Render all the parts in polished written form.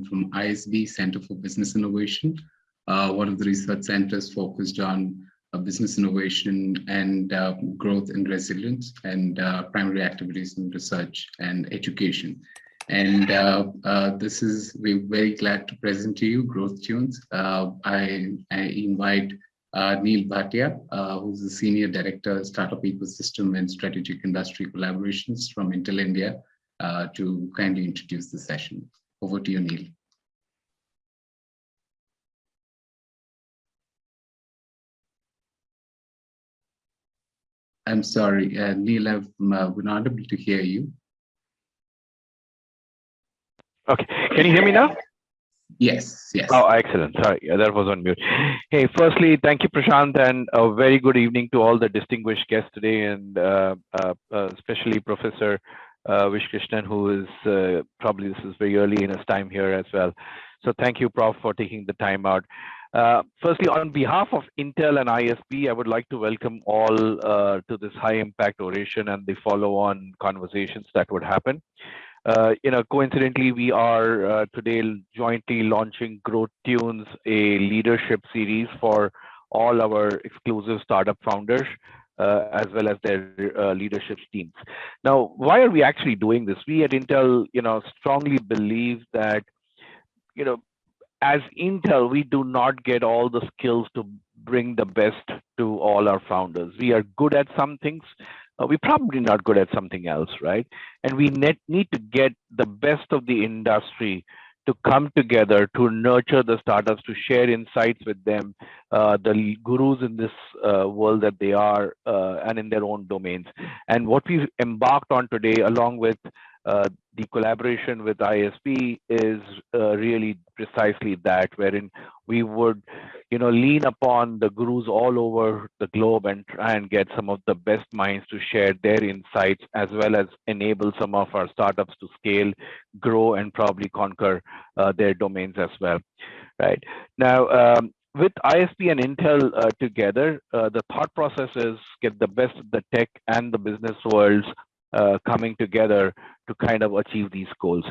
from ISB, Center for Business Innovation, one of the research centers focused on business innovation and growth and resilience and primary activities in research and education. And we're very glad to present to you Growth Tunes. I invite Neil Bhatia, who's the Senior Director, Startup Ecosystem and Strategic Industry Collaborations from Intel India, to kindly introduce the session. Over to you, Neil. I'm sorry, Neil, we're not able to hear you. Okay, can you hear me now? Yes, yes. Oh, excellent. Sorry, that was on mute. Hey, firstly, thank you, Prashant, and a very good evening to all the distinguished guests today, and especially Professor Vish Krishnan, who is probably this is very early in his time here as well. So thank you, Prof, for taking the time out. Firstly, on behalf of Intel and ISB, I would like to welcome all to this high impact oration and the follow-on conversations that would happen. Coincidentally, we are today jointly launching Growth Tunes, a leadership series for all our exclusive startup founders, as well as their leadership teams. Now, why are we actually doing this? We at Intel, strongly believe that, as Intel, we do not get all the skills to bring the best to all our founders. We are good at some things. We're probably not good at something else, right? And we need to get the best of the industry to come together to nurture the startups, to share insights with them, the gurus in this world that they are, and in their own domains. And what we've embarked on today, along with the collaboration with ISB, is really precisely that, wherein we would, lean upon the gurus all over the globe and try and get some of the best minds to share their insights, as well as enable some of our startups to scale, grow, and probably conquer their domains as well, right? Now, with ISB and Intel together, the thought process is get the best of the tech and the business worlds coming together to kind of achieve these goals.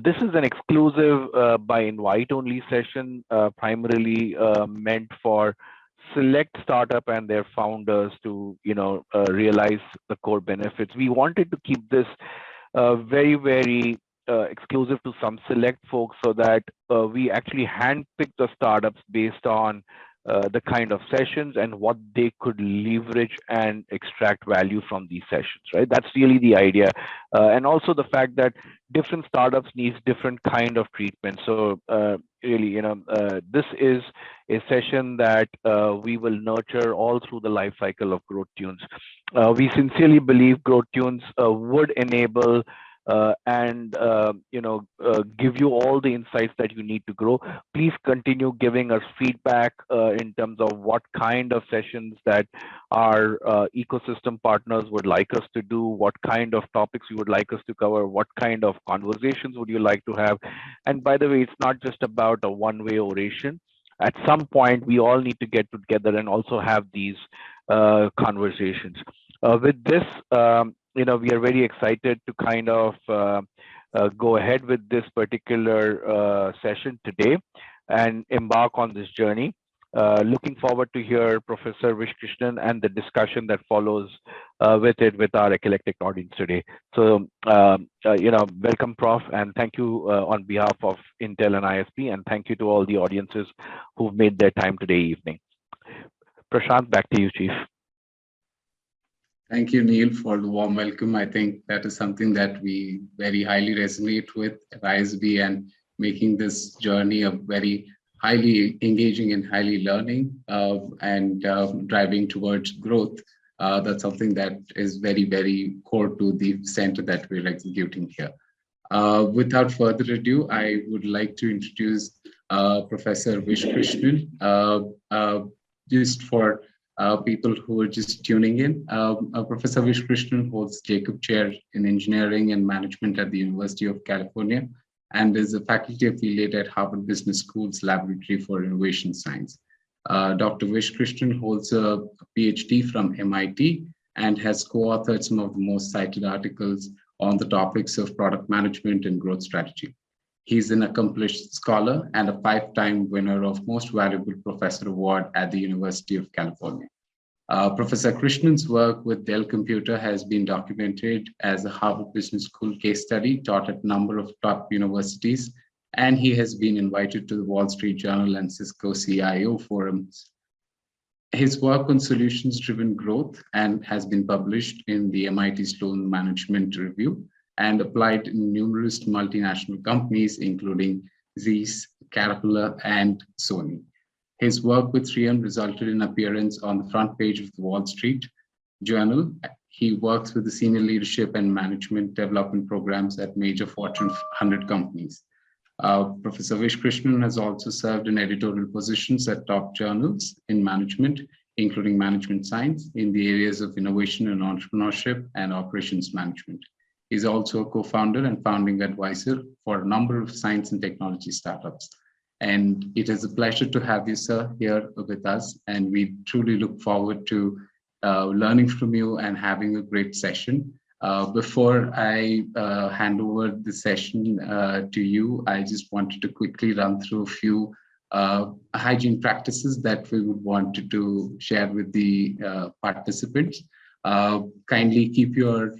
This is an exclusive by invite only session, primarily meant for select startup and their founders to realize the core benefits. We wanted to keep this very, very exclusive to some select folks, so that we actually handpick the startups based on the kind of sessions and what they could leverage and extract value from these sessions, right? That's really the idea. And also the fact that different startups needs different kind of treatment. So really, this is a session that we will nurture all through the life cycle of Growth Tunes. We sincerely believe Growth Tunes would enable and give you all the insights that you need to grow. Please continue giving us feedback in terms of what kind of sessions that our ecosystem partners would like us to do, what kind of topics you would like us to cover, what kind of conversations would you like to have. And by the way, it's not just about a one-way oration. At some point, we all need to get together and also have these conversations. With this, we are very excited to kind of go ahead with this particular session today and embark on this journey. Looking forward to hear Professor Vish Krishnan and the discussion that follows with our eclectic audience today. So, welcome, Prof, and thank you on behalf of Intel and ISB, and thank you to all the audiences who've made their time today evening. Prashant, back to you, Chief. Thank you, Neil, for the warm welcome. I think that is something that we very highly resonate with at ISB, and making this journey a very highly engaging and highly learning and driving towards growth. That's something that is very, very core to the center that we're executing here. Without further ado, I would like to introduce Professor Vish Krishnan. Just for people who are just tuning in, Professor Vish Krishnan holds Jacob Chair in Engineering and Management at the University of California, and is a faculty affiliate at Harvard Business School's Laboratory for Innovation Science. Dr. Vish Krishnan holds a PhD from MIT and has co-authored some of the most cited articles on the topics of product management and growth strategy. He's an accomplished scholar and a 5-time winner of Most Valuable Professor Award at the University of California. Professor Krishnan's work with Dell Computer has been documented as a Harvard Business School case study taught at a number of top universities, and he has been invited to the Wall Street Journal and Cisco CIO forums. His work on solutions-driven growth and has been published in the MIT Sloan Management Review and applied in numerous multinational companies, including Zeiss, Caterpillar, and Sony. His work with 3M resulted in appearance on the front page of the Wall Street Journal. He works with the senior leadership and management development programs at major Fortune 100 companies. Professor Vish Krishnan has also served in editorial positions at top journals in management, including Management Science, in the areas of innovation and entrepreneurship and operations management. He's also a co-founder and founding advisor for a number of science and technology startups. And it is a pleasure to have you, sir, here with us. And we truly look forward to learning from you and having a great session. Before I hand over the session to you, I just wanted to quickly run through a few hygiene practices that we would want to share with the participants. Kindly keep your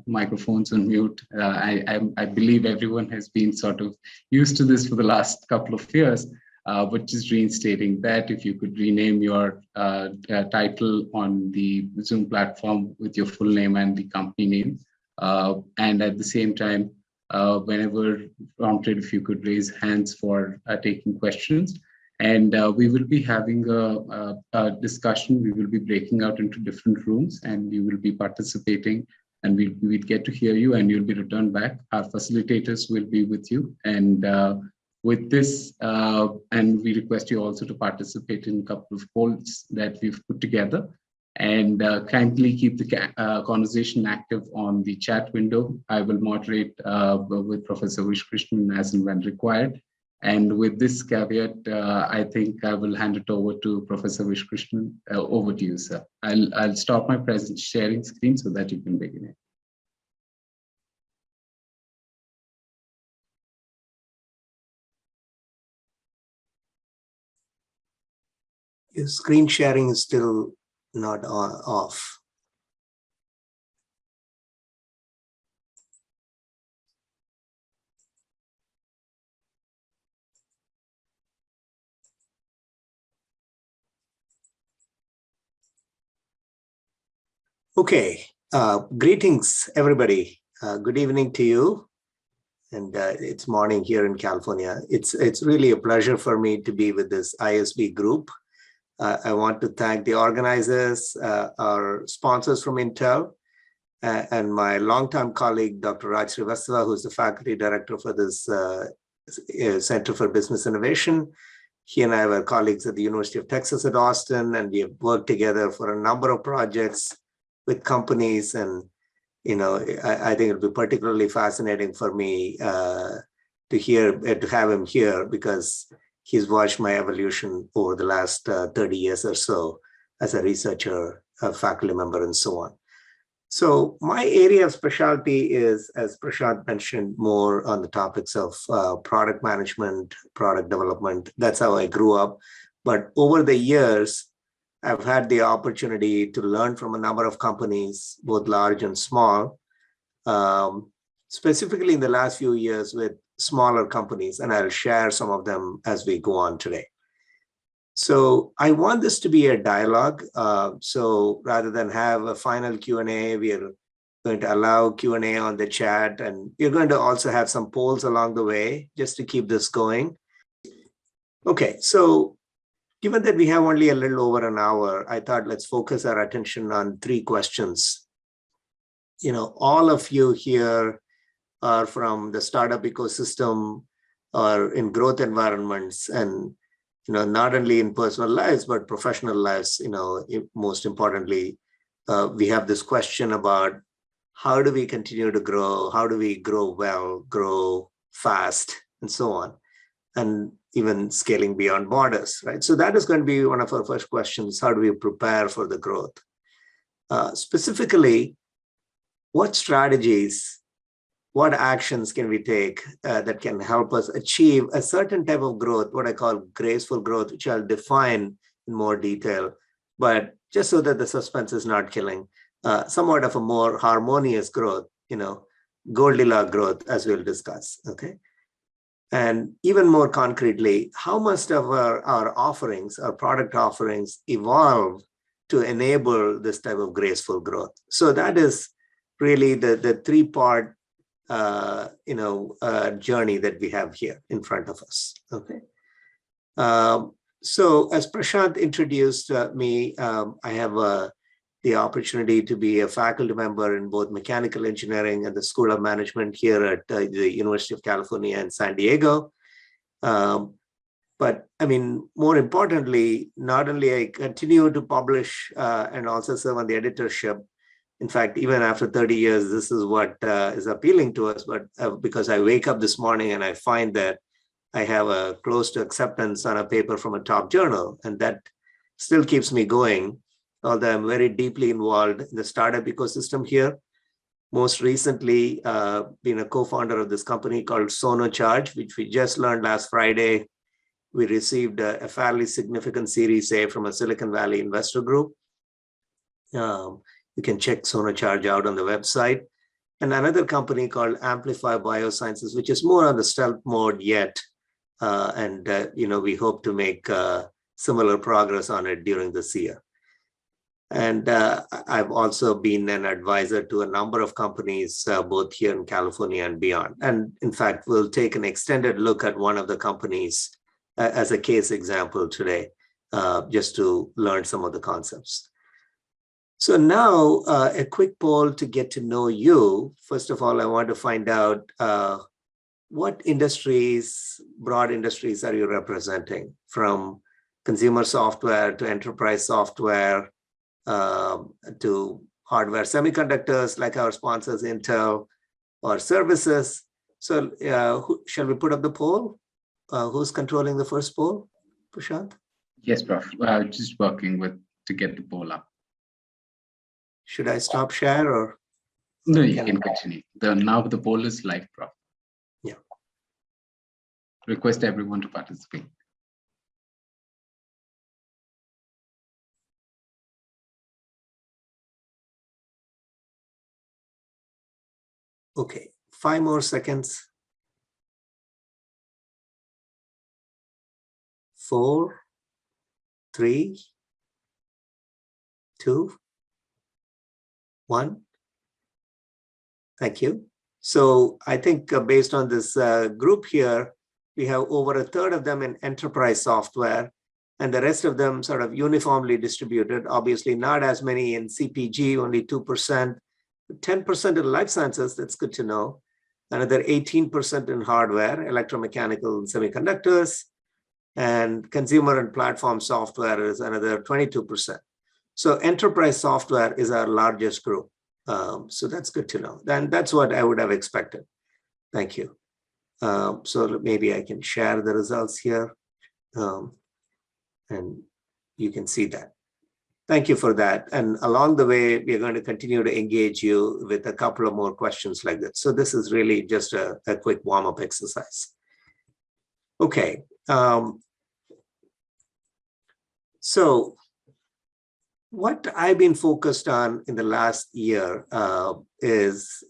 microphones on mute. I believe everyone has been sort of used to this for the last couple of years, but just reinstating that, if you could rename your title on the Zoom platform with your full name and the company name. And at the same time, whenever prompted, if you could raise hands for taking questions. And we will be having a discussion. We will be breaking out into different rooms and you will be participating, and we'll get to hear you and you'll be returned back. Our facilitators will be with you. And with this, and we request you also to participate in a couple of polls that we've put together, and kindly keep the conversation active on the chat window. I will moderate with Professor Vish Krishnan as and when required. And with this caveat, I think I will hand it over to Professor Vish Krishnan. Over to you, sir. I'll stop my present sharing screen so that you can begin it. Your screen sharing is still not off. Okay, greetings, everybody. Good evening to you. And it's morning here in California. It's really a pleasure for me to be with this ISB group. I want to thank the organizers, our sponsors from Intel, and my longtime colleague, Dr. Raj Srivastava, who's the faculty director for this Center for Business Innovation. He and I were colleagues at the University of Texas at Austin, and we have worked together for a number of projects with companies. And I think it'll be particularly fascinating for me to have him here, because he's watched my evolution over the last 30 years or so as a researcher, a faculty member, and so on. So my area of specialty is, as Prashant mentioned, more on the topics of product management, product development. That's how I grew up. But over the years, I've had the opportunity to learn from a number of companies, both large and small, specifically in the last few years with smaller companies, and I'll share some of them as we go on today. So I want this to be a dialogue. So rather than have a final Q&A, we are going to allow Q&A on the chat, and we're going to also have some polls along the way just to keep this going. Okay, so given that we have only a little over an hour, I thought let's focus our attention on 3 questions. All of you here are from the startup ecosystem or in growth environments, and not only in personal lives, but professional lives. Most importantly, we have this question about how do we continue to grow? How do we grow well, grow fast, and so on, and even scaling beyond borders, right? So that is going to be one of our first questions. How do we prepare for the growth? Specifically, what strategies what actions can we take that can help us achieve a certain type of growth, what I call graceful growth, which I'll define in more detail, but just so that the suspense is not killing, somewhat of a more harmonious growth, Goldilocks growth, as we'll discuss, okay? And even more concretely, how must of our offerings, our product offerings, evolve to enable this type of graceful growth? So that is really the three-part journey that we have here in front of us, okay? So as Prashant introduced me, I have the opportunity to be a faculty member in both mechanical engineering and the School of Management here at the University of California in San Diego. But I mean, more importantly, not only I continue to publish and also serve on the editorship. In fact, even after 30 years, this is what is appealing to us. But because I wake up this morning and I find that I have a close to acceptance on a paper from a top journal, and that still keeps me going. Although I'm very deeply involved in the startup ecosystem here. Most recently, being a co-founder of this company called SonoCharge, which we just learned last Friday. We received a fairly significant Series A from a Silicon Valley investor group. You can check SonoCharge out on the website. And another company called Amplify Biosciences, which is more on the stealth mode yet. We hope to make similar progress on it during this year. And I've also been an advisor to a number of companies, both here in California and beyond. And in fact, we'll take an extended look at one of the companies as a case example today, just to learn some of the concepts. So now a quick poll to get to know you. First of all, I want to find out what industries, broad industries are you representing, from consumer software to enterprise software, to hardware semiconductors like our sponsors Intel, or services. So shall we put up the poll? Who's controlling the first poll, Prashant? Yes, Prof. Just working to get the poll up. Should I stop share or? No, you can continue. Now the poll is live, Prof. Yeah. Request everyone to participate. Okay, 5 more seconds. 4, 3, 2, 1. Thank you. So I think based on this group here, we have over a third of them in enterprise software, and the rest of them sort of uniformly distributed. Obviously not as many in CPG, only 2%. 10% in life sciences, that's good to know. Another 18% in hardware, electromechanical and semiconductors, and consumer and platform software is another 22%. So enterprise software is our largest group. So that's good to know. Then that's what I would have expected. Thank you. So maybe I can share the results here. And you can see that. Thank you for that. And along the way, we're going to continue to engage you with a couple of more questions like that. So this is really just a quick warm-up exercise. Okay. So what I've been focused on in the last year is,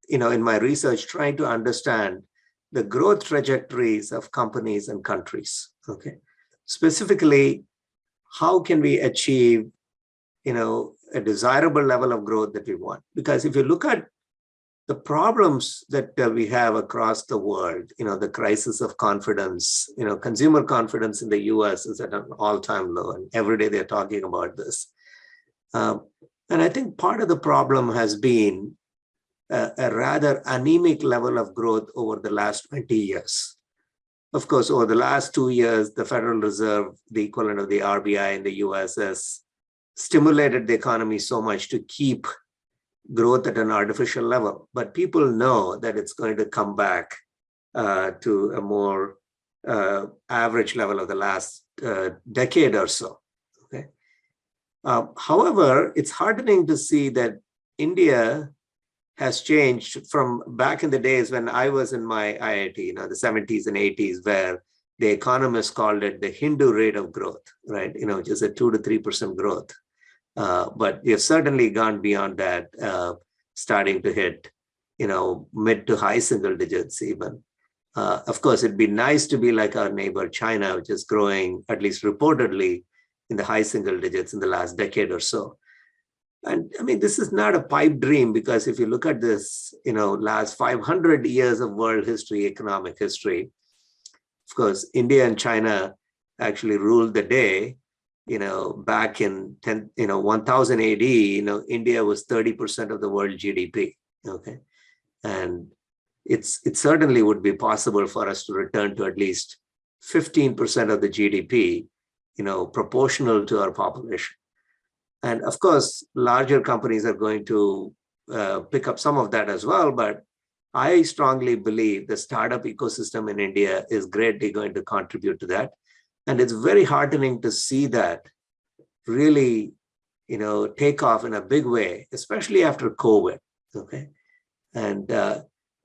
in my research, trying to understand the growth trajectories of companies and countries. Okay. Specifically, how can we achieve, a desirable level of growth that we want? Because if you look at the problems that we have across the world, the crisis of confidence, consumer confidence in the US is at an all-time low, and every day they're talking about this. And I think part of the problem has been a rather anemic level of growth over the last 20 years. Of course, over the last 2 years, the Federal Reserve, the equivalent of the RBI in the US, has stimulated the economy so much to keep growth at an artificial level. But people know that it's going to come back to a more average level of the last decade or so. Okay. However, it's heartening to see that India has changed from back in the days when I was in my IIT, the 70s and 80s, where the economists called it the Hindu rate of growth, right? Which is a 2 to 3% growth. But we have certainly gone beyond that, starting to hit, mid to high single digits even. Of course, it'd be nice to be like our neighbor China, which is growing, at least reportedly, in the high single digits in the last decade or so. And I mean, this is not a pipe dream, because if you look at this, last 500 years of world history, economic history, of course, India and China actually ruled the day. Back in 1000 AD, India was 30% of the world GDP. Okay, and it certainly would be possible for us to return to at least 15% of the GDP, proportional to our population. And of course, larger companies are going to pick up some of that as well. But I strongly believe the startup ecosystem in India is greatly going to contribute to that. And it's very heartening to see that really, take off in a big way, especially after COVID. Okay. And,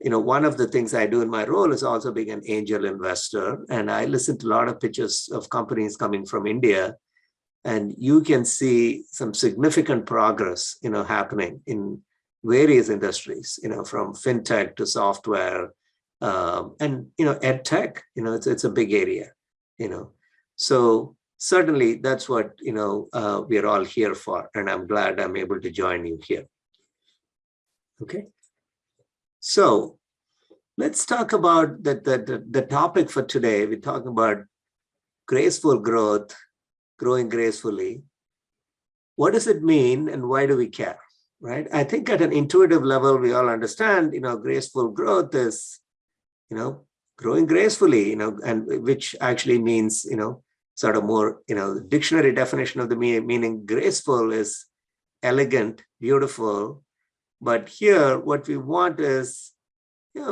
one of the things I do in my role is also being an angel investor. And I listen to a lot of pitches of companies coming from India. And you can see some significant progress, happening in various industries, from fintech to software, and ed tech. It's a big area, So certainly that's what we're all here for, and I'm glad I'm able to join you here. Okay, so let's talk about the topic for today. We're talking about graceful growth. Growing gracefully. What does it mean, and why do we care, right? I think at an intuitive level, we all understand, graceful growth is, growing gracefully, and which actually means, sort of more, dictionary definition of the meaning graceful is elegant, beautiful. But here, what we want is,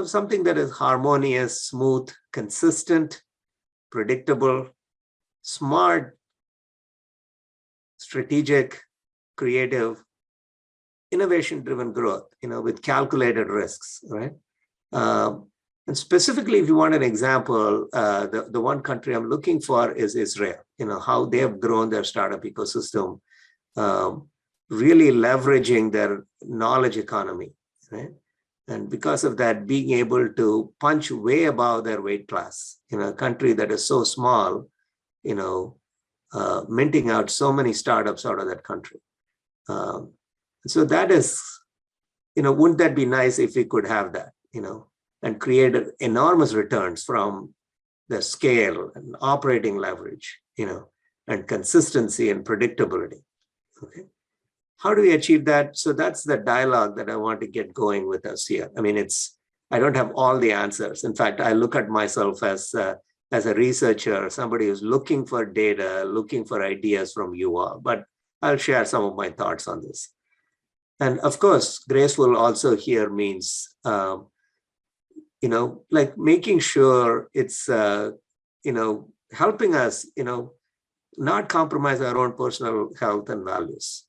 something that is harmonious, smooth, consistent, predictable, smart, strategic, creative, innovation-driven growth, with calculated risks, right? And specifically, if you want an example, the one country I'm looking for is Israel, how they have grown their startup ecosystem, really leveraging their knowledge economy, right? And because of that, being able to punch way above their weight class in a country that is so small, minting out so many startups out of that country. So that is, wouldn't that be nice if we could have that, and create enormous returns from the scale and operating leverage, and consistency and predictability. Okay. How do we achieve that? So that's the dialogue that I want to get going with us here. I mean, I don't have all the answers. In fact, I look at myself as a researcher, somebody who's looking for data, looking for ideas from you all, but I'll share some of my thoughts on this. And of course, graceful also here means, like making sure it's, helping us, not compromise our own personal health and values.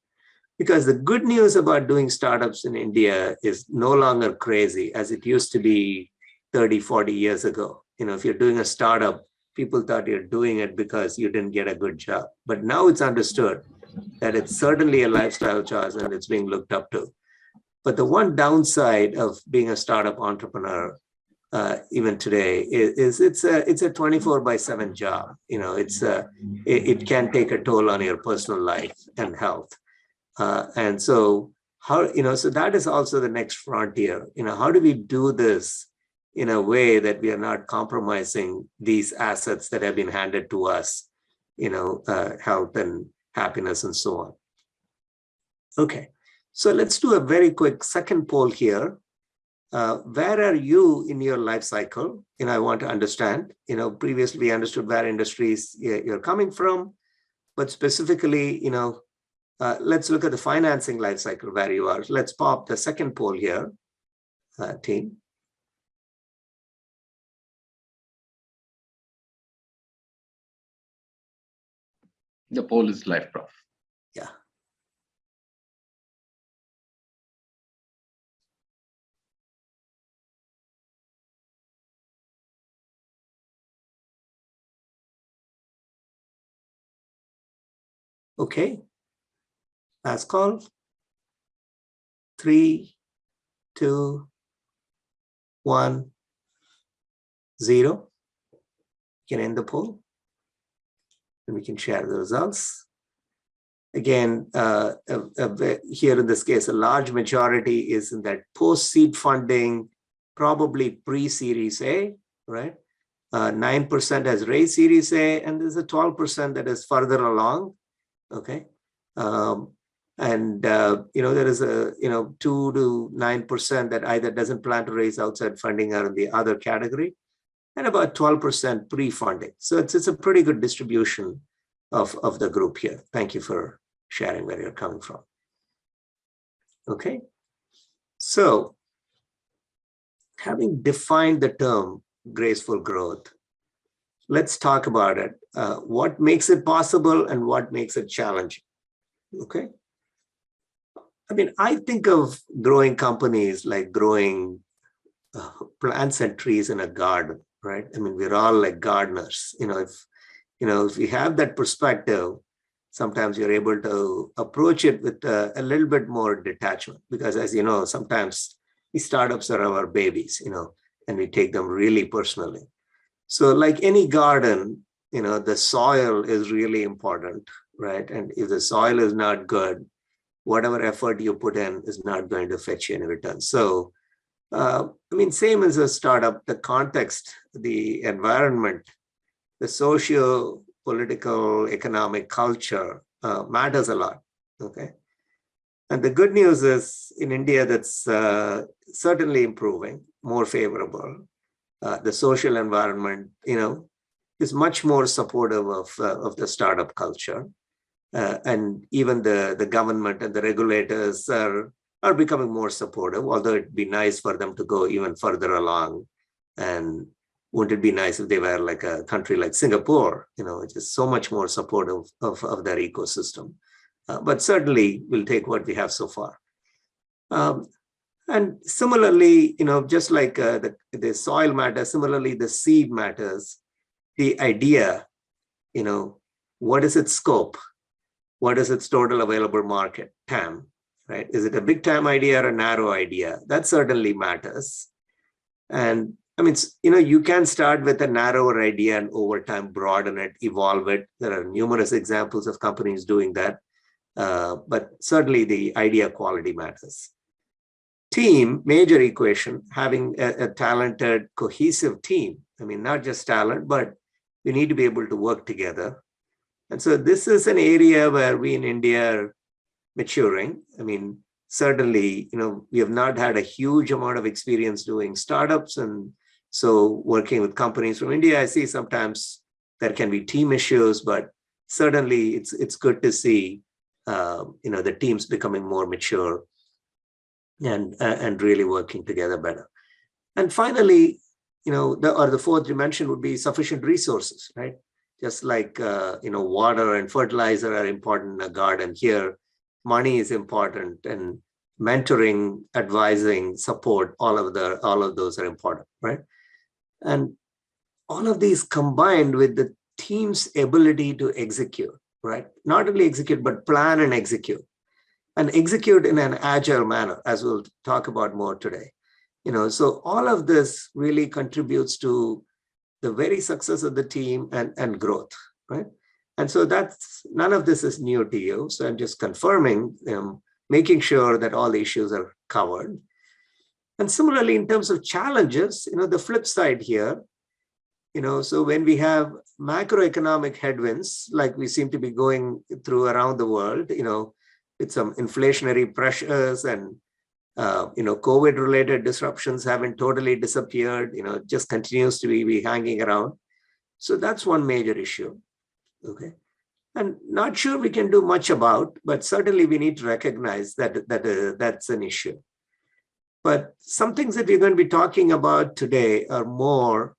Because the good news about doing startups in India is no longer crazy as it used to be 30, 40 years ago. If you're doing a startup, people thought you're doing it because you didn't get a good job. But now it's understood that it's certainly a lifestyle choice and it's being looked up to. But the one downside of being a startup entrepreneur, even today, is it's a 24/7 job. It can take a toll on your personal life and health. And so so that is also the next frontier. How do we do this in a way that we are not compromising these assets that have been handed to us, health and happiness and so on. Okay, so let's do a very quick second poll here. Where are you in your life cycle? I want to understand, previously we understood where industries you're coming from, but specifically, let's look at the financing life cycle where you are. Let's pop the second poll here, team. The poll is live, Prof. Yeah. Okay. Last call. 3, 2, 1, 0. You can end the poll and we can share the results. Again, here in this case, a large majority is in that post-seed funding, probably pre-Series A, right? 9% has raised Series A, and there's a 12% that is further along, okay? There is a 2 to 9% that either doesn't plan to raise outside funding or in the other category, and about 12% pre-funding. So it's a pretty good distribution of the group here. Thank you for sharing where you're coming from. Okay, so having defined the term graceful growth, let's talk about it. What makes it possible and what makes it challenging? Okay. I mean, I think of growing companies like growing plants and trees in a garden, right? I mean, we're all like gardeners. If we have that perspective, sometimes you're able to approach it with a little bit more detachment, because as you know, sometimes these startups are our babies, and we take them really personally. So like any garden, the soil is really important, right? And if the soil is not good, whatever effort you put in is not going to fetch you any return. So, same as a startup, the context, the environment, the socio-political, economic culture matters a lot, okay? And the good news is in India, that's certainly improving, more favorable. The social environment, is much more supportive of the startup culture. And even the government and the regulators are becoming more supportive, although it'd be nice for them to go even further along. And wouldn't it be nice if they were like a country like Singapore, which is so much more supportive of their ecosystem. But certainly we'll take what we have so far. And similarly, just like the soil matters, similarly the seed matters. The idea, what is its scope? What is its total available market, TAM, right? Is it a big TAM idea or a narrow idea? That certainly matters. And you can start with a narrower idea and over time broaden it, evolve it. There are numerous examples of companies doing that. But certainly the idea quality matters. Team, major equation, having a talented, cohesive team. Not just talent, but we need to be able to work together. And so this is an area where we in India are maturing. Certainly, we have not had a huge amount of experience doing startups. And so working with companies from India, I see sometimes there can be team issues, but certainly it's good to see, the teams becoming more mature and really working together better. And finally, the fourth dimension would be sufficient resources, right? Just like, water and fertilizer are important in a garden. Here, money is important, and mentoring, advising, support, all of those are important, right? And all of these combined with the team's ability to execute, right? Not only execute, but plan and execute in an agile manner, as we'll talk about more today. So all of this really contributes to the very success of the team and growth, right? And so none of this is new to you. So I'm just confirming, making sure that all the issues are covered. And similarly, in terms of challenges, the flip side here, so when we have macroeconomic headwinds, like we seem to be going through around the world, with some inflationary pressures and COVID-related disruptions haven't totally disappeared, just continues to be hanging around. So that's one major issue, okay? And not sure we can do much about, but certainly we need to recognize that that's an issue. But some things that we're going to be talking about today are more,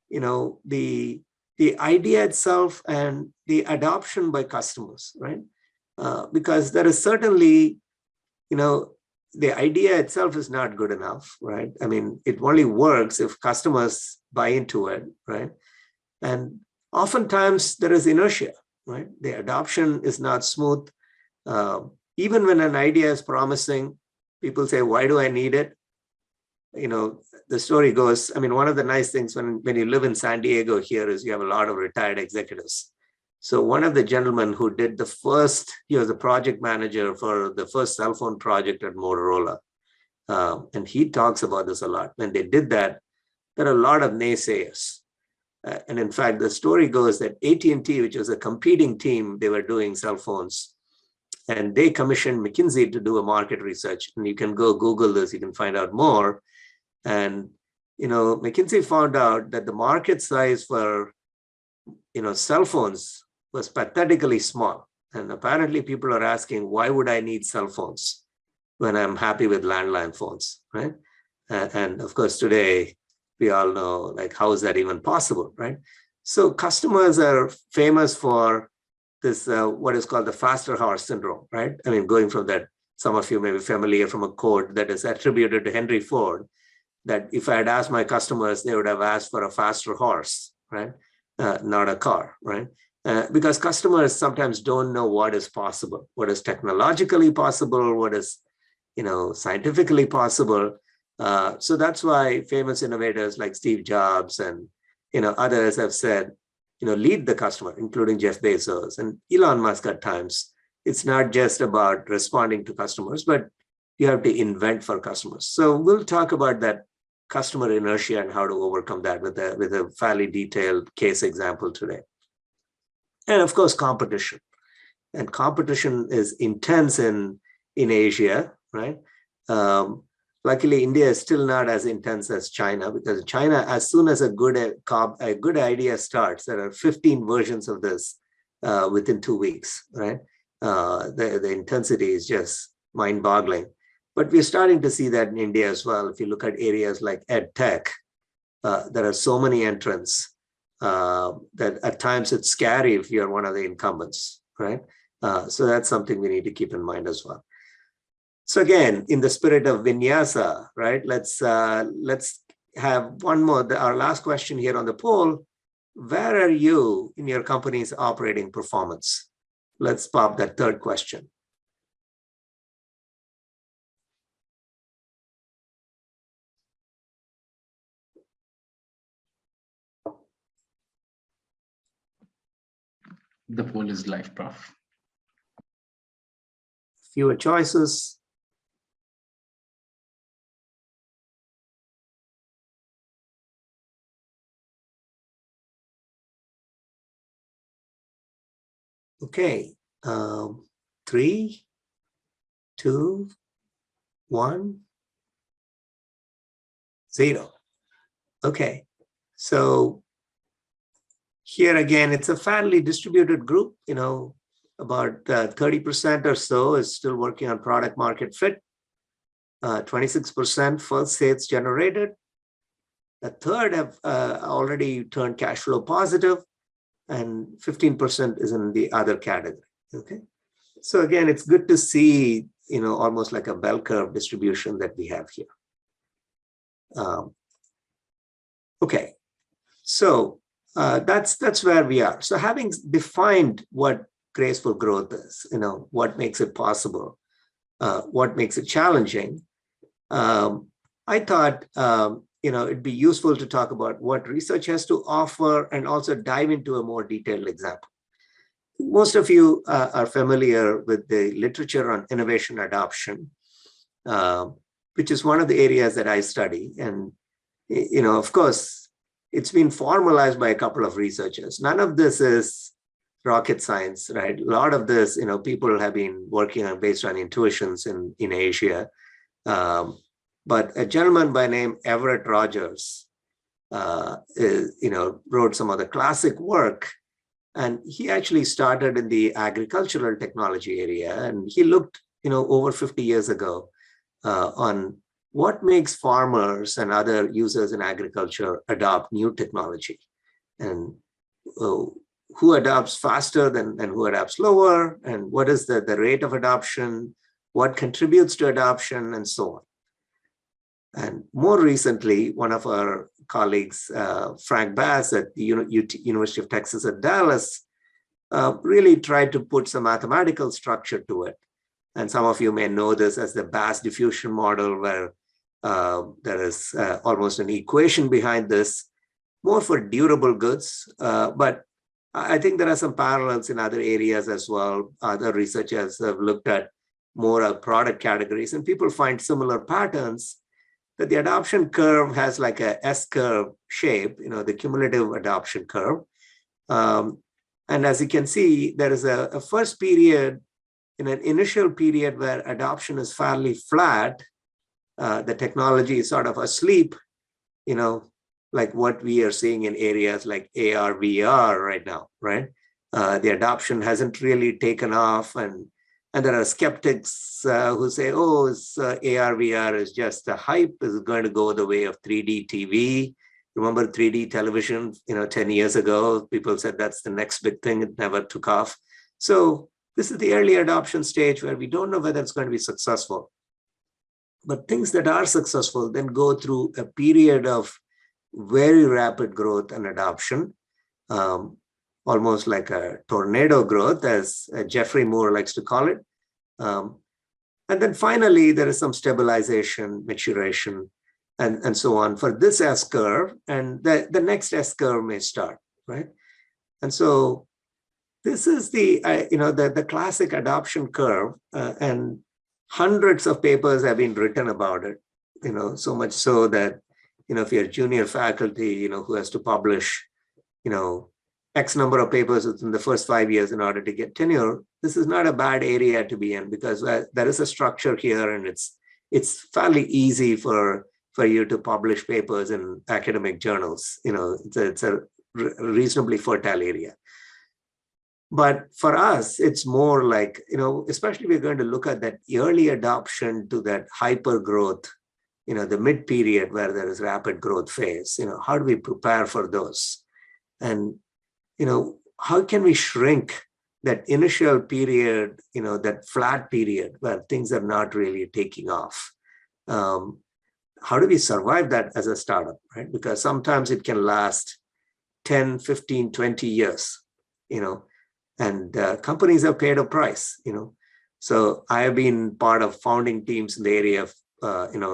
the idea itself and the adoption by customers, right? Because there is certainly, the idea itself is not good enough, right? It only works if customers buy into it, right? And oftentimes there is inertia, right? The adoption is not smooth. Even when an idea is promising, people say, why do I need it? You know, the story goes, I mean, one of the nice things when you live in San Diego here is you have a lot of retired executives. So one of the gentlemen who did the first, he was a project manager for the first cell phone project at Motorola. And he talks about this a lot. When they did that, there are a lot of naysayers. And in fact, the story goes that AT&T, which was a competing team, they were doing cell phones. And they commissioned McKinsey to do a market research. And you can go Google this, you can find out more. And, you know, McKinsey found out that the market size for, you know, cell phones was pathetically small. And apparently people are asking, why would I need cell phones when I'm happy with landline phones, right? And of course, today, we all know, like, how is that even possible, right? So customers are famous for this, what is called the faster horse syndrome, right? I mean, going from that, some of you may be familiar from a quote that is attributed to Henry Ford, that if I had asked my customers, they would have asked for a faster horse, right? Not a car, right? Because customers sometimes don't know what is possible, what is technologically possible, what is, you know, scientifically possible. So that's why famous innovators like Steve Jobs and, you know, others have said, you know, lead the customer, including Jeff Bezos and Elon Musk at times. It's not just about responding to customers, but you have to invent for customers. So we'll talk about that customer inertia and how to overcome that with a fairly detailed case example today. And of course, competition. And competition is intense in Asia, right? Luckily, India is still not as intense as China, because China, as soon as a good idea starts, there are 15 versions of this within 2 weeks, right? The intensity is just mind-boggling. But we're starting to see that in India as well. If you look at areas like ed tech, there are so many entrants that at times it's scary if you're one of the incumbents, right? So that's something we need to keep in mind as well. So again, in the spirit of vinyasa, right? Let's have one more. Our last question here on the poll: where are you in your company's operating performance? Let's pop that third question. The poll is live, Prof. Fewer choices. Okay, 3, 2, 1, 0. Okay, so here again, it's a fairly distributed group. You know, about 30% or so is still working on product market fit. 26% first sales generated. A third have already turned cash flow positive, and 15% is in the other category. Okay, so again, it's good to see, you know, almost like a bell curve distribution that we have here. Okay, so that's where we are. So having defined what graceful growth is, you know, what makes it possible, what makes it challenging, I thought, you know, it'd be useful to talk about what research has to offer and also dive into a more detailed example. Most of you are familiar with the literature on innovation adoption, which is one of the areas that I study. And, you know, of course, it's been formalized by a couple of researchers. None of this is rocket science, right? A lot of this, you know, people have been working on based on intuitions in Asia. But a gentleman by name Everett Rogers, you know, wrote some of the classic work, and he actually started in the agricultural technology area, and he looked, you know, over 50 years ago on what makes farmers and other users in agriculture adopt new technology, and who adopts faster and who adopts slower, and what is the rate of adoption, what contributes to adoption, and so on. And more recently, one of our colleagues, Frank Bass at the University of Texas at Dallas, really tried to put some mathematical structure to it. And some of you may know this as the Bass diffusion model, where there is almost an equation behind this, more for durable goods. But I think there are some parallels in other areas as well. Other researchers have looked at more product categories, and people find similar patterns, that the adoption curve has like a S-curve shape, the cumulative adoption curve. And as you can see, there is a first period, in an initial period where adoption is fairly flat. The technology is sort of asleep, like what we are seeing in areas like AR, VR right now, right? The adoption hasn't really taken off, and there are skeptics who say, oh, AR, VR is just a hype, is going to go the way of 3D TV. Remember 3D television, 10 years ago, people said that's the next big thing. It never took off. So this is the early adoption stage where we don't know whether it's going to be successful. But things that are successful then go through a period of very rapid growth and adoption, almost like a tornado growth, as Jeffrey Moore likes to call it. And then finally, there is some stabilization, maturation, and so on for this S-curve, and the next S-curve may start, right? And so this is the classic adoption curve, and hundreds of papers have been written about it, so much so that, if you're junior faculty, who has to publish, X number of papers within the first 5 years in order to get tenure, this is not a bad area to be in, because there is a structure here, and it's fairly easy for you to publish papers in academic journals. It's a reasonably fertile area. But for us, it's more like, especially we're going to look at that early adoption to that hyper growth, the mid period where there is rapid growth phase. How do we prepare for those? And, how can we shrink that initial period, that flat period where things are not really taking off? How do we survive that as a startup, right? Because sometimes it can last 10, 15, 20 years, and companies have paid a price, So I have been part of founding teams in the area of,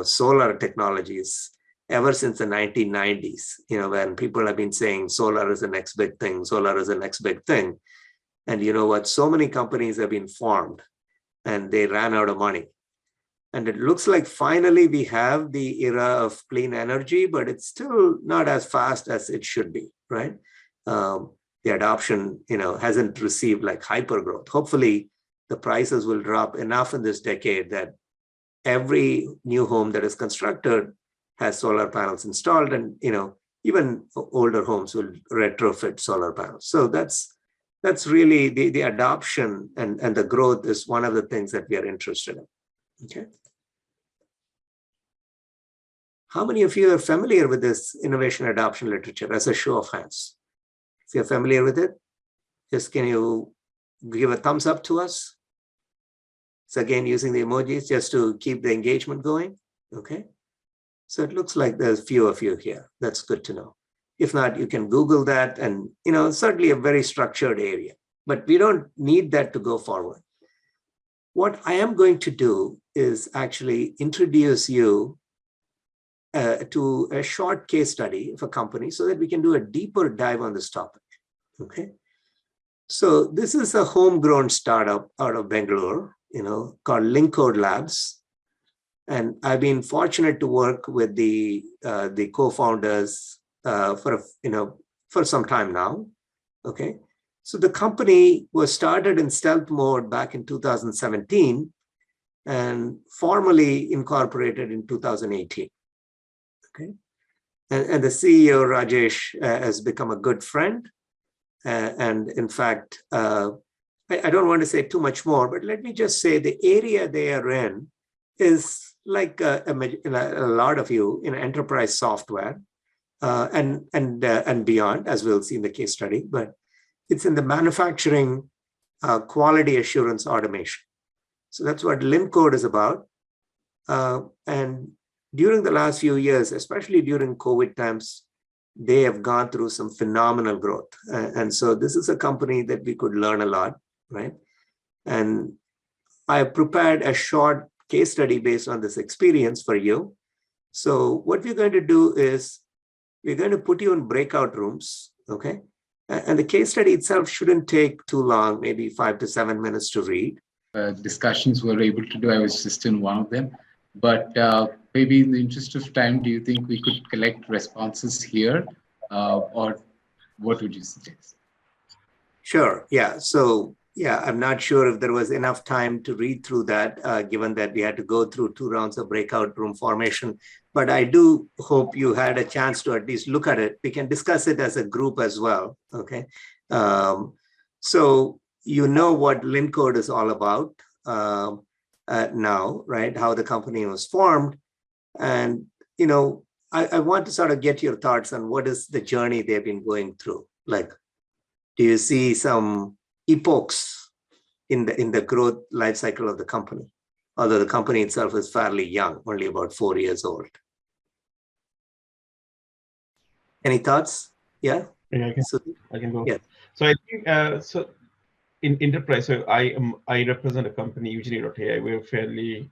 solar technologies ever since the 1990s, when people have been saying solar is the next big thing, solar is the next big thing. And you know what? So many companies have been formed and they ran out of money. And it looks like finally we have the era of clean energy, but it's still not as fast as it should be, right? The adoption, hasn't received like hyper growth. Hopefully, the prices will drop enough in this decade that every new home that is constructed has solar panels installed, and even older homes will retrofit solar panels. So that's really the adoption and the growth is one of the things that we are interested in. Okay. How many of you are familiar with this innovation adoption literature? As a show of hands. If you're familiar with it, just can you give a thumbs up to us? So again, using the emojis just to keep the engagement going. Okay. So it looks like there's few of you here. That's good to know. If not, you can Google that, and certainly a very structured area, but we don't need that to go forward. What I am going to do is actually introduce you to a short case study of a company so that we can do a deeper dive on this topic. Okay. So this is a homegrown startup out of Bangalore, called Linkcode Labs. And I've been fortunate to work with the co-founders for some time now. Okay. So the company was started in stealth mode back in 2017 and formally incorporated in 2018. Okay. And the CEO, Rajesh, has become a good friend. And in fact, I don't want to say too much more, but let me just say the area they are in is like a lot of you in enterprise software and beyond, as we'll see in the case study, but it's in the manufacturing quality assurance automation. So that's what Linkcode is about. And during the last few years, especially during COVID times, they have gone through some phenomenal growth. And so this is a company that we could learn a lot, right? And I prepared a short case study based on this experience for you. So what we're going to do is we're going to put you in breakout rooms, okay? And the case study itself shouldn't take too long, maybe 5 to 7 minutes to read. Discussions were able to do. I was just in one of them. But maybe in the interest of time, do you think we could collect responses here? Or what would you suggest? Sure, yeah. So, yeah, I'm not sure if there was enough time to read through that, given that we had to go through 2 rounds of breakout room formation. But I do hope you had a chance to at least look at it. We can discuss it as a group as well, okay? So you know what LinCode is all about now, right? How the company was formed. And, you know, I want to sort of get your thoughts on what is the journey they've been going through. Like, do you see some epochs in the growth life cycle of the company? Although the company itself is fairly young, only about 4 years old. Any thoughts? Yeah? Yeah, I can go. Yeah. So I think, so in enterprise, so I represent a company, Engineer.ai. We're fairly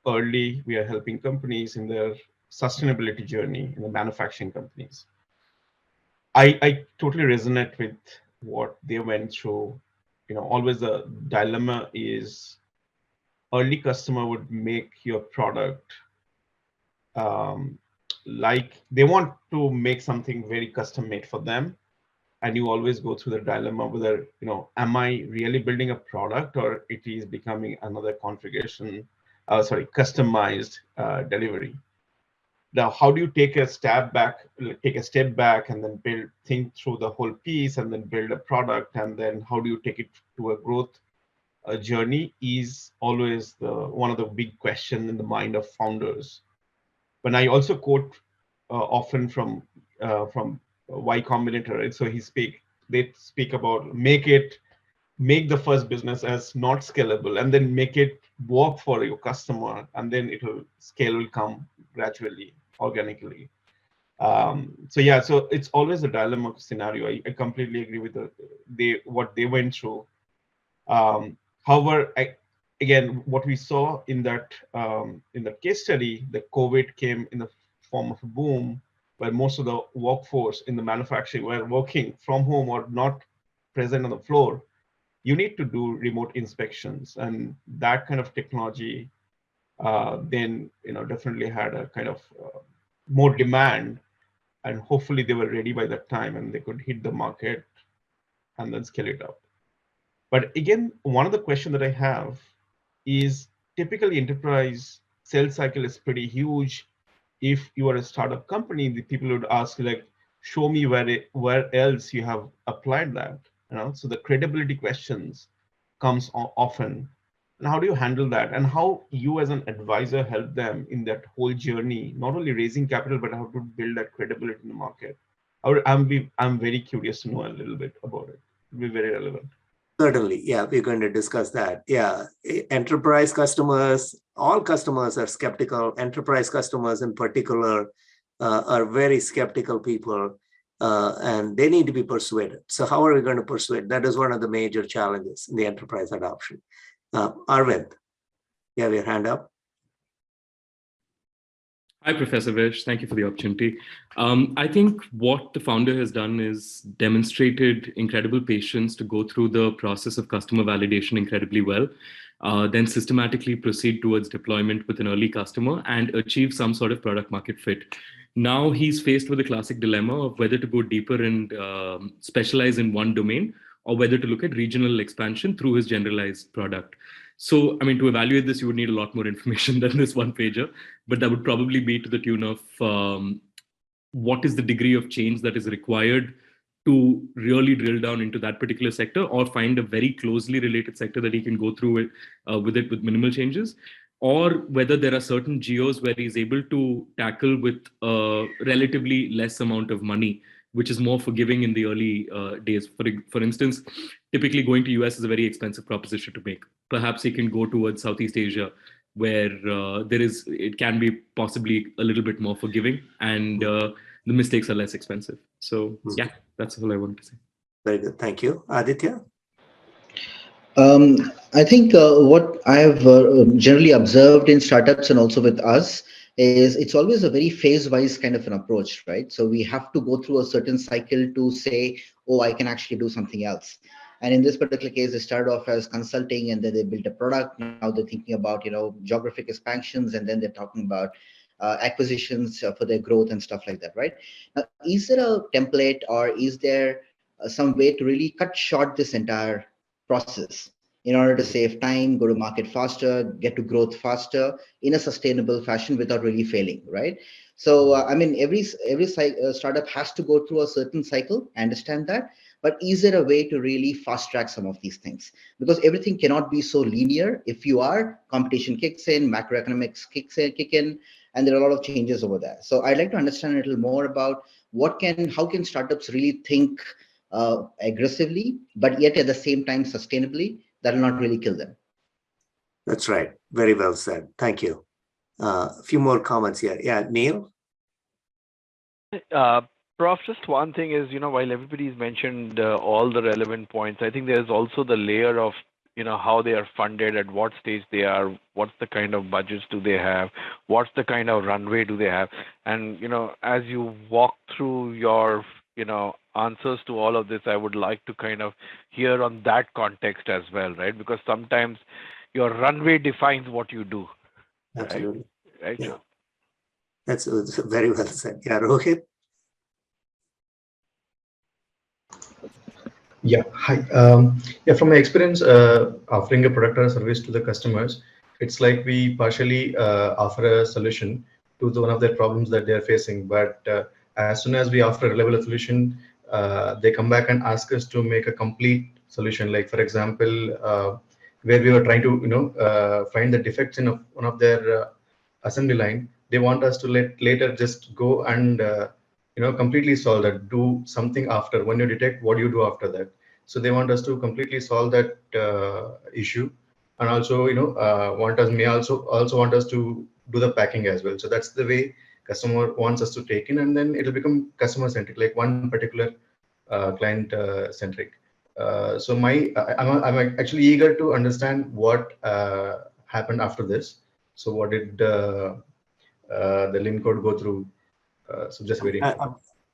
early. We are helping companies in their sustainability journey in the manufacturing companies. I totally resonate with what they went through. You know, always the dilemma is early customer would make your product like they want to make something very custom made for them. And you always go through the dilemma whether, you know, am I really building a product or it is becoming another configuration, customized delivery. Now, how do you take a step back and then think through the whole piece and then build a product, and then how do you take it to a growth journey is always one of the big questions in the mind of founders. When I also quote often from Y Combinator, right? So they speak about make the first business as not scalable, and then make it work for your customer, and then scale will come gradually, organically. So yeah, so it's always a dilemma scenario. I completely agree with what they went through. However, again, what we saw in that case study, the COVID came in the form of a boom, where most of the workforce in the manufacturing were working from home or not present on the floor. You need to do remote inspections, and that kind of technology then, you know, definitely had a kind of more demand, and hopefully they were ready by that time and they could hit the market and then scale it up. But again, one of the questions that I have is typically enterprise sales cycle is pretty huge. If you are a startup company, the people would ask, like, show me where else you have applied that. You know, so the credibility questions comes often. And how do you handle that? And how you as an advisor help them in that whole journey, not only raising capital, but how to build that credibility in the market? I'm very curious to know a little bit about it. It will be very relevant. Certainly, yeah, we're going to discuss that. Yeah, enterprise customers, all customers are skeptical. Enterprise customers in particular are very skeptical people, and they need to be persuaded. So how are we going to persuade? That is one of the major challenges in the enterprise adoption. Arvind, you have your hand up. Hi, Professor Vish. Thank you for the opportunity. I think what the founder has done is demonstrated incredible patience to go through the process of customer validation incredibly well, then systematically proceed towards deployment with an early customer and achieve some sort of product market fit. Now he's faced with a classic dilemma of whether to go deeper and specialize in one domain, or whether to look at regional expansion through his generalized product. So, I mean, to evaluate this, you would need a lot more information than this one pager, but that would probably be to the tune of what is the degree of change that is required to really drill down into that particular sector, or find a very closely related sector that he can go through with minimal changes, or whether there are certain geos where he's able to tackle with a relatively less amount of money, which is more forgiving in the early days. For instance, typically going to US is a very expensive proposition to make. Perhaps he can go towards Southeast Asia, where it can be possibly a little bit more forgiving. And the mistakes are less expensive. So yeah, that's all I wanted to say. Very good. Thank you. Aditya? I think what I have generally observed in startups and also with us is it's always a very phase-wise kind of an approach, right? So we have to go through a certain cycle to say, oh, I can actually do something else. And in this particular case, they started off as consulting, and then they built a product. Now they're thinking about, geographic expansions, and then they're talking about acquisitions for their growth and stuff like that, right? Now, is there a template, or is there some way to really cut short this entire process in order to save time, go to market faster, get to growth faster in a sustainable fashion without really failing, right? So, every startup has to go through a certain cycle. I understand that. But is there a way to really fast track some of these things? Because everything cannot be so linear. If you are, competition kicks in, macroeconomics kick in, and there are a lot of changes over there. So I'd like to understand a little more about how can startups really think aggressively, but yet at the same time sustainably, that will not really kill them. That's right. Very well said. Thank you. A few more comments here. Yeah, Neil? Prof, just one thing is, while everybody's mentioned all the relevant points, I think there's also the layer of, how they are funded, at what stage they are, what's the kind of budgets do they have, what's the kind of runway do they have. And, as you walk through your, answers to all of this, I would like to kind of hear on that context as well, right? Because sometimes your runway defines what you do. Absolutely. Right? Yeah. That's very well said. Yeah, Rohit? Yeah, hi. From my experience offering a product or a service to the customers, it's like we partially offer a solution to one of their problems that they're facing. But as soon as we offer a reliable solution, they come back and ask us to make a complete solution. Like, for example, where we were trying to find the defects in one of their assembly line, they want us to later just go and completely solve that, do something after. When you detect, what do you do after that? So they want us to completely solve that issue, and also may also want us to do the packing as well. So that's the way customer wants us to take in, and then it'll become customer centric, like one particular client centric. So I'm actually eager to understand what happened after this. So what did the Lean code go through? So just very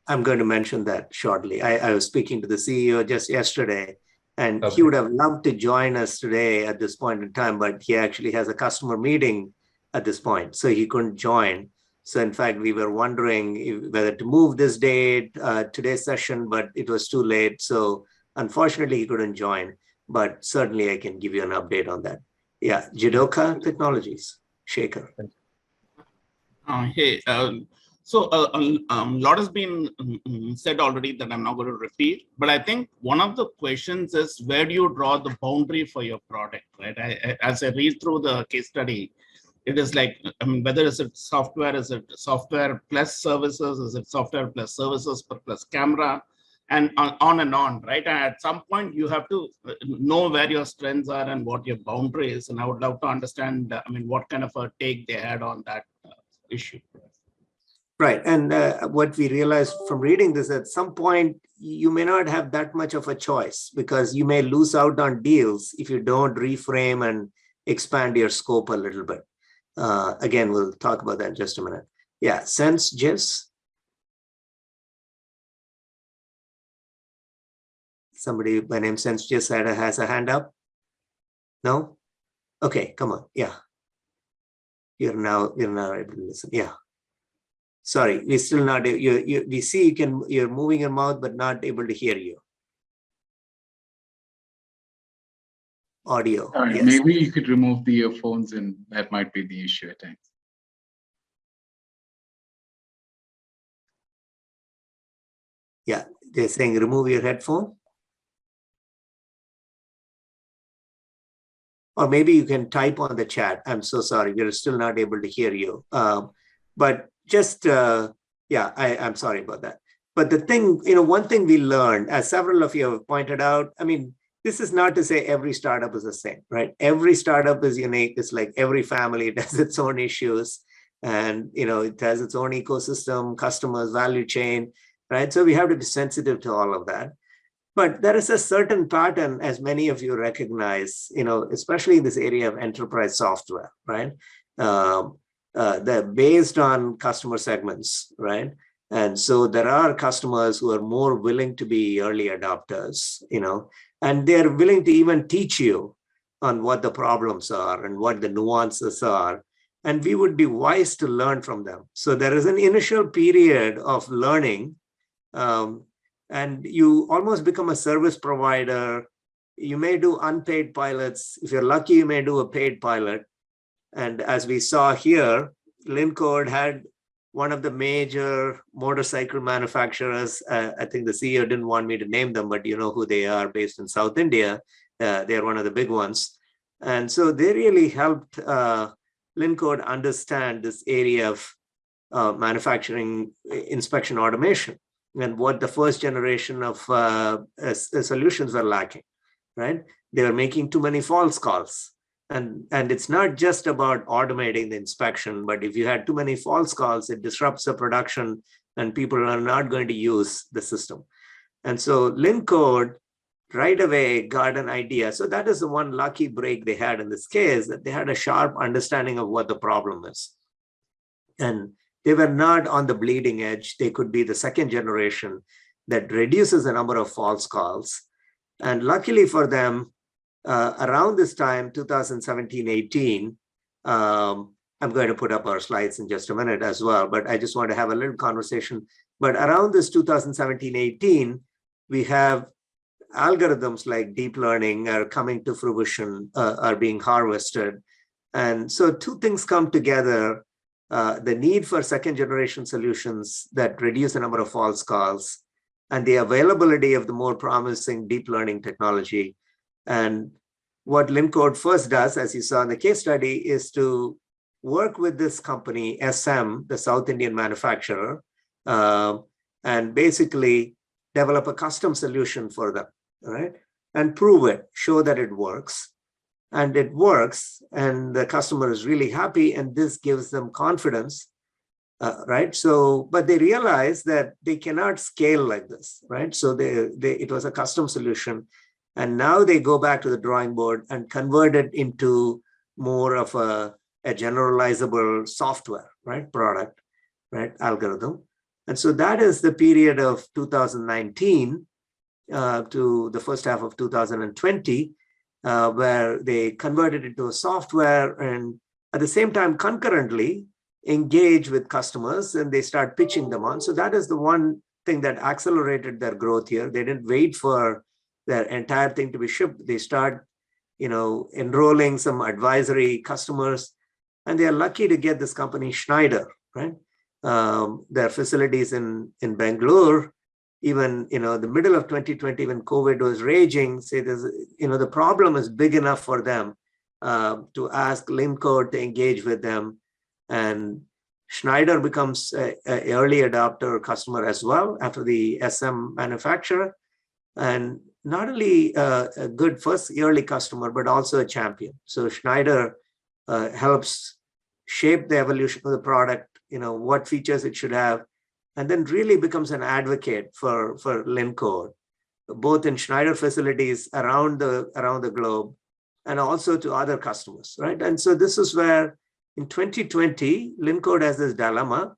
I'm going to mention that shortly. I was speaking to the CEO just yesterday, and Okay. he would have loved to join us today at this point in time, but he actually has a customer meeting at this point, so he couldn't join. So in fact, we were wondering whether to move this date, today's session, but it was too late. So unfortunately, he couldn't join, but certainly I can give you an update on that. Yeah, Jidoka Technologies, Shaker. Hey, so a lot has been said already that I'm not going to repeat, but I think one of the questions is, where do you draw the boundary for your product, right? As I read through the case study, it is like, whether is it software plus services, is it software plus services plus camera, and on and on, right? And at some point, you have to know where your strengths are and what your boundary is. And I would love to understand, what kind of a take they had on that issue. Right. And what we realized from reading this, at some point, you may not have that much of a choice, because you may lose out on deals if you don't reframe and expand your scope a little bit. Again, we'll talk about that in just a minute. Yeah, Sense Jess. Somebody by name Sense Jess has a hand up? No? Okay, come on. Yeah. You're now able to listen. Yeah. Sorry, we're still not. We see you're moving your mouth, but not able to hear you. Audio. Yes. Maybe you could remove the earphones, and that might be the issue at times. Yeah, they're saying remove your headphone. Or maybe you can type on the chat. I'm so sorry, we're still not able to hear you. But just, yeah, I'm sorry about that. But the thing, one thing we learned, as several of you have pointed out, this is not to say every startup is the same, right? Every startup is unique. It's like every family has its own issues. and it has its own ecosystem, customers, value chain, right? So we have to be sensitive to all of that. But there is a certain pattern, as many of you recognize, especially in this area of enterprise software, right? They're based on customer segments, right? And so there are customers who are more willing to be early adopters, and they're willing to even teach you on what the problems are and what the nuances are. And we would be wise to learn from them. So there is an initial period of learning, and you almost become a service provider. You may do unpaid pilots. If you're lucky, you may do a paid pilot. And as we saw here, LinCode had one of the major motorcycle manufacturers. I think the CEO didn't want me to name them, but you know who they are, based in South India. They're one of the big ones. And so they really helped LinCode understand this area of manufacturing inspection automation and what the first generation of solutions were lacking, right? They were making too many false calls. And it's not just about automating the inspection, but if you had too many false calls, it disrupts the production and people are not going to use the system. And so LinCode right away got an idea. So that is the one lucky break they had in this case, that they had a sharp understanding of what the problem is. And they were not on the bleeding edge. They could be the second generation that reduces the number of false calls. And luckily for them, around this time, 2017-18, I'm going to put up our slides in just a minute as well, but I just want to have a little conversation. But around this 2017-18, we have algorithms like deep learning are coming to fruition, are being harvested. And so two things come together, the need for second generation solutions that reduce the number of false calls and the availability of the more promising deep learning technology. And what LinCode first does, as you saw in the case study, is to work with this company, SM, the South Indian manufacturer, and basically develop a custom solution for them, right? And prove it, show that it works. And it works, and the customer is really happy, and this gives them confidence, right? So, but they realize that they cannot scale like this, right? So it was a custom solution. And now they go back to the drawing board and convert it into more of a generalizable software, right? Product, right? Algorithm. And so that is the period of 2019 to the first half of 2020, where they converted it into a software and at the same time concurrently engage with customers and they start pitching them on. So that is the one thing that accelerated their growth here. They didn't wait for their entire thing to be shipped. They start, enrolling some advisory customers, and they are lucky to get this company Schneider, right? Their facilities in Bangalore, even, the middle of 2020 when COVID was raging, say there's, the problem is big enough for them to ask LinCode to engage with them. And Schneider becomes an early adopter customer as well after the SM manufacturer. And not only a good first early customer, but also a champion. So Schneider helps shape the evolution of the product, what features it should have, and then really becomes an advocate for LinCode, both in Schneider facilities around the globe and also to other customers, right? And so this is where in 2020, LinCode has this dilemma,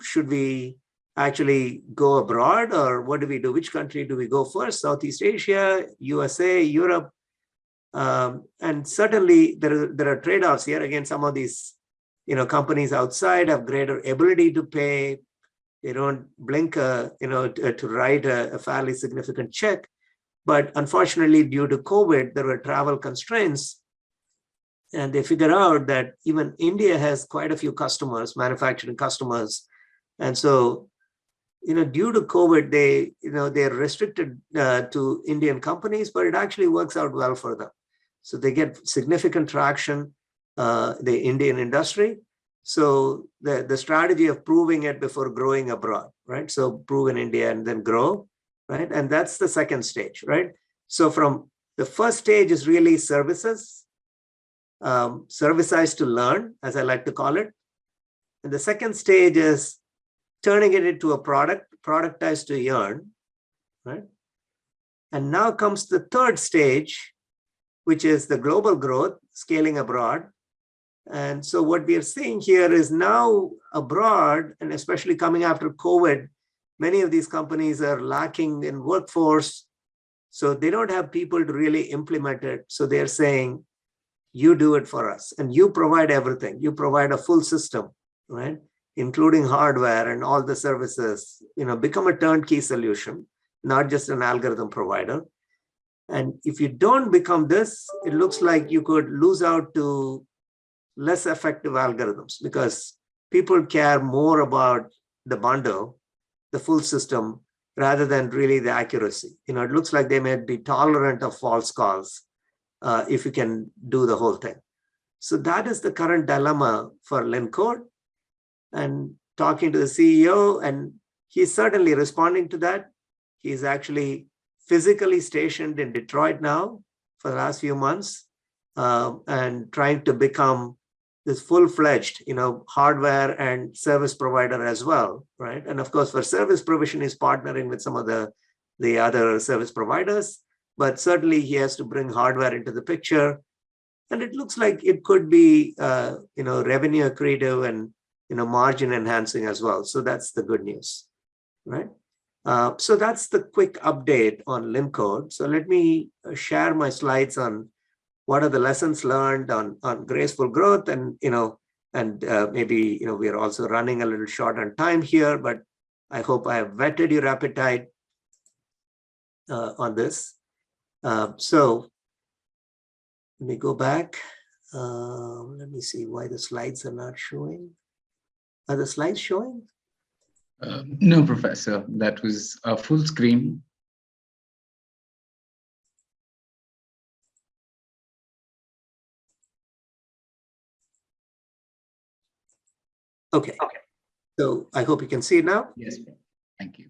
should we actually go abroad or what do we do? Which country do we go first? Southeast Asia, USA, Europe? And certainly there are trade-offs here. Again, some of these, companies outside have greater ability to pay. They don't blink, to write a fairly significant check. But unfortunately, due to COVID, there were travel constraints. And they figure out that even India has quite a few customers, manufacturing customers. And so, due to COVID, they're restricted to Indian companies, but it actually works out well for them. So they get significant traction, the Indian industry. So the strategy of proving it before growing abroad, right? So prove in India and then grow, right? And that's the second stage, right? So from the first stage is really services, servicized to learn, as I like to call it. And the second stage is turning it into a product, productized to earn, right? And now comes the third stage, which is the global growth, scaling abroad. And so what we are seeing here is now abroad, and especially coming after COVID, many of these companies are lacking in workforce. So they don't have people to really implement it. So they're saying, you do it for us and you provide everything. You provide a full system, right? Including hardware and all the services, become a turnkey solution, not just an algorithm provider. And if you don't become this, it looks like you could lose out to less effective algorithms because people care more about the bundle, the full system, rather than really the accuracy. It looks like they may be tolerant of false calls if you can do the whole thing. So that is the current dilemma for LinCode. And talking to the CEO, and he's certainly responding to that. He's actually physically stationed in Detroit now for the last few months and trying to become this full-fledged, hardware and service provider as well, right? And of course, for service provision, he's partnering with some of the other service providers, but certainly he has to bring hardware into the picture. And it looks like it could be, revenue accretive and, margin enhancing as well. So that's the good news, right? So that's the quick update on LinCode. So let me share my slides on what are the lessons learned on graceful growth, and maybe we are also running a little short on time here, but I hope I have whetted your appetite on this. So let me go back. Let me see why the slides are not showing. Are the slides showing? No, Professor, that was a full screen. Okay. So I hope you can see it now. Yes, thank you.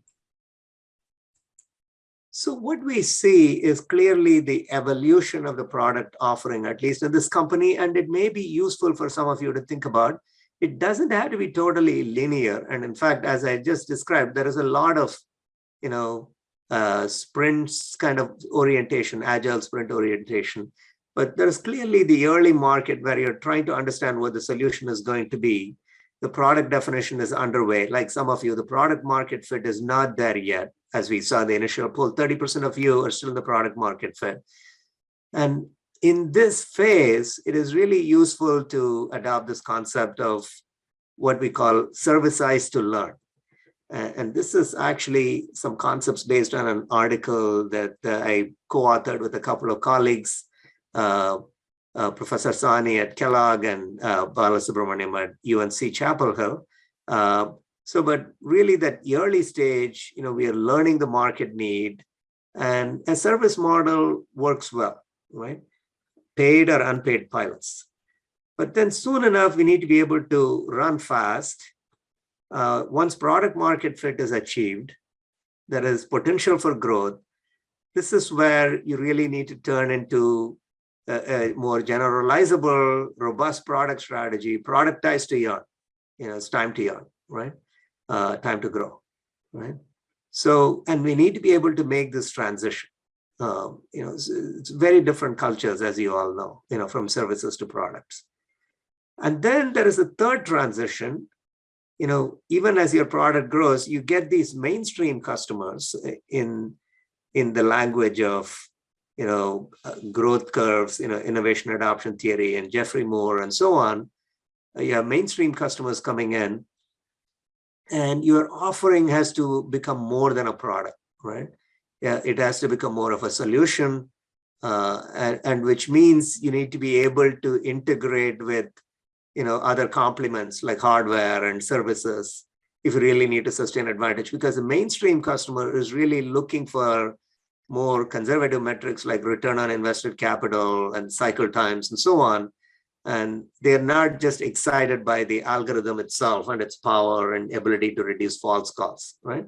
So what we see is clearly the evolution of the product offering, at least in this company, and it may be useful for some of you to think about. It doesn't have to be totally linear. And in fact, as I just described, there is a lot of, sprints kind of orientation, agile sprint orientation. But there's clearly the early market where you're trying to understand what the solution is going to be. The product definition is underway. Like some of you, the product market fit is not there yet. As we saw the initial poll, 30% of you are still in the product market fit. And in this phase, it is really useful to adopt this concept of what we call service-ized to learn. And this is actually some concepts based on an article that I co-authored with a couple of colleagues, Professor Sani at Kellogg and Balasubramaniam at UNC Chapel Hill. But really that early stage, we are learning the market need, and a service model works well, right? Paid or unpaid pilots. But then soon enough, we need to be able to run fast. Once product market fit is achieved, there is potential for growth. This is where you really need to turn into a more generalizable, robust product strategy, productized to earn. It's time to earn, right? Time to grow, right? So, and we need to be able to make this transition. It's very different cultures, as you all know, from services to products. And then there is a third transition. Even as your product grows, you get these mainstream customers in the language of, growth curves, innovation adoption theory and Jeffrey Moore and so on. You have mainstream customers coming in, and your offering has to become more than a product, right? Yeah, it has to become more of a solution, and which means you need to be able to integrate with, other complements like hardware and services if you really need to sustain advantage, because the mainstream customer is really looking for more conservative metrics like return on invested capital and cycle times and so on. And they're not just excited by the algorithm itself and its power and ability to reduce false calls, right?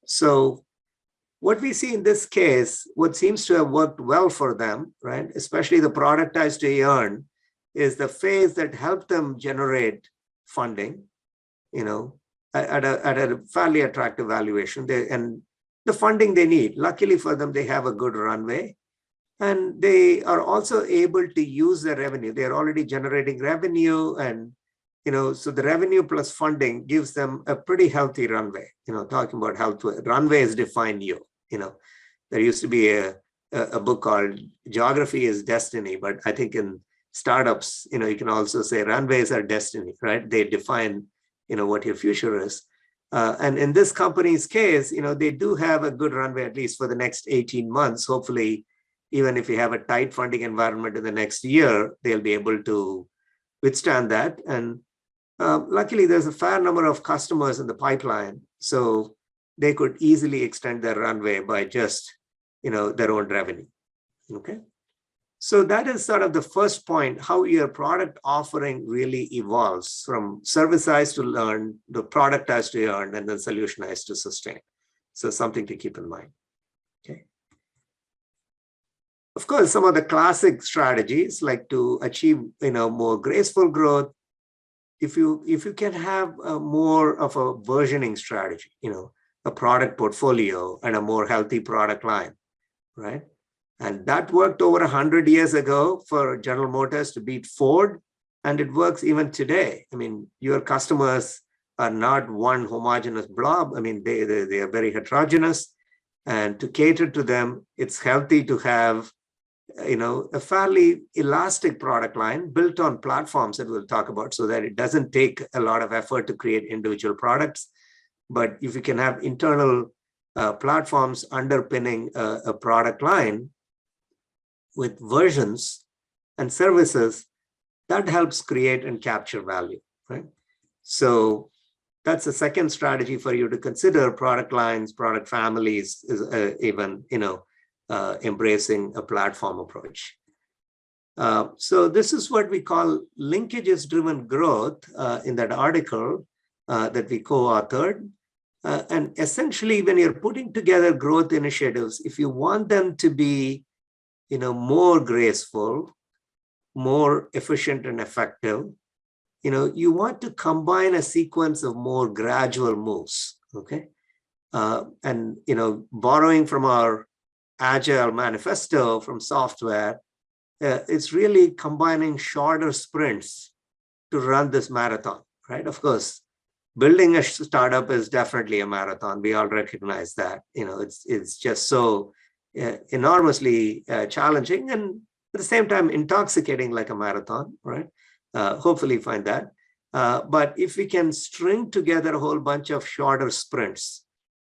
So what we see in this case, what seems to have worked well for them, right, especially the productized to earn, is the phase that helped them generate funding, at a fairly attractive valuation. And the funding they need, luckily for them, they have a good runway. And they are also able to use their revenue. They're already generating revenue, and so the revenue plus funding gives them a pretty healthy runway. Talking about health, runways define you. There used to be a book called Geography is Destiny, but I think in startups, you can also say runways are destiny, right? They define, what your future is. And in this company's case, they do have a good runway, at least for the next 18 months. Hopefully, even if you have a tight funding environment in the next year, they'll be able to withstand that. And luckily, there's a fair number of customers in the pipeline, so they could easily extend their runway by just, their own revenue. Okay. So that is sort of the first point, how your product offering really evolves from serviceized to learn, the productized to earn, and then solutionized to sustain. So something to keep in mind. Okay. Of course, some of the classic strategies, like to achieve, more graceful growth, if you can have more of a versioning strategy, a product portfolio and a more healthy product line, right? And that worked over 100 years ago for General Motors to beat Ford, and it works even today. I mean, your customers are not one homogeneous blob. I mean, they are very heterogeneous, and to cater to them, it's healthy to have, a fairly elastic product line built on platforms that we'll talk about, so that it doesn't take a lot of effort to create individual products. But if you can have internal platforms underpinning a product line with versions and services, that helps create and capture value, right? So that's the second strategy for you to consider. Product lines, product families, is even, embracing a platform approach. So this is what we call linkages-driven growth in that article that we co-authored. And essentially, when you're putting together growth initiatives, if you want them to be, more graceful, more efficient and effective, you want to combine a sequence of more gradual moves, okay? And, borrowing from our Agile manifesto from software, it's really combining shorter sprints to run this marathon, right? Of course, building a startup is definitely a marathon. We all recognize that. It's just so enormously challenging, and at the same time intoxicating like a marathon, right? Hopefully find that. But if we can string together a whole bunch of shorter sprints,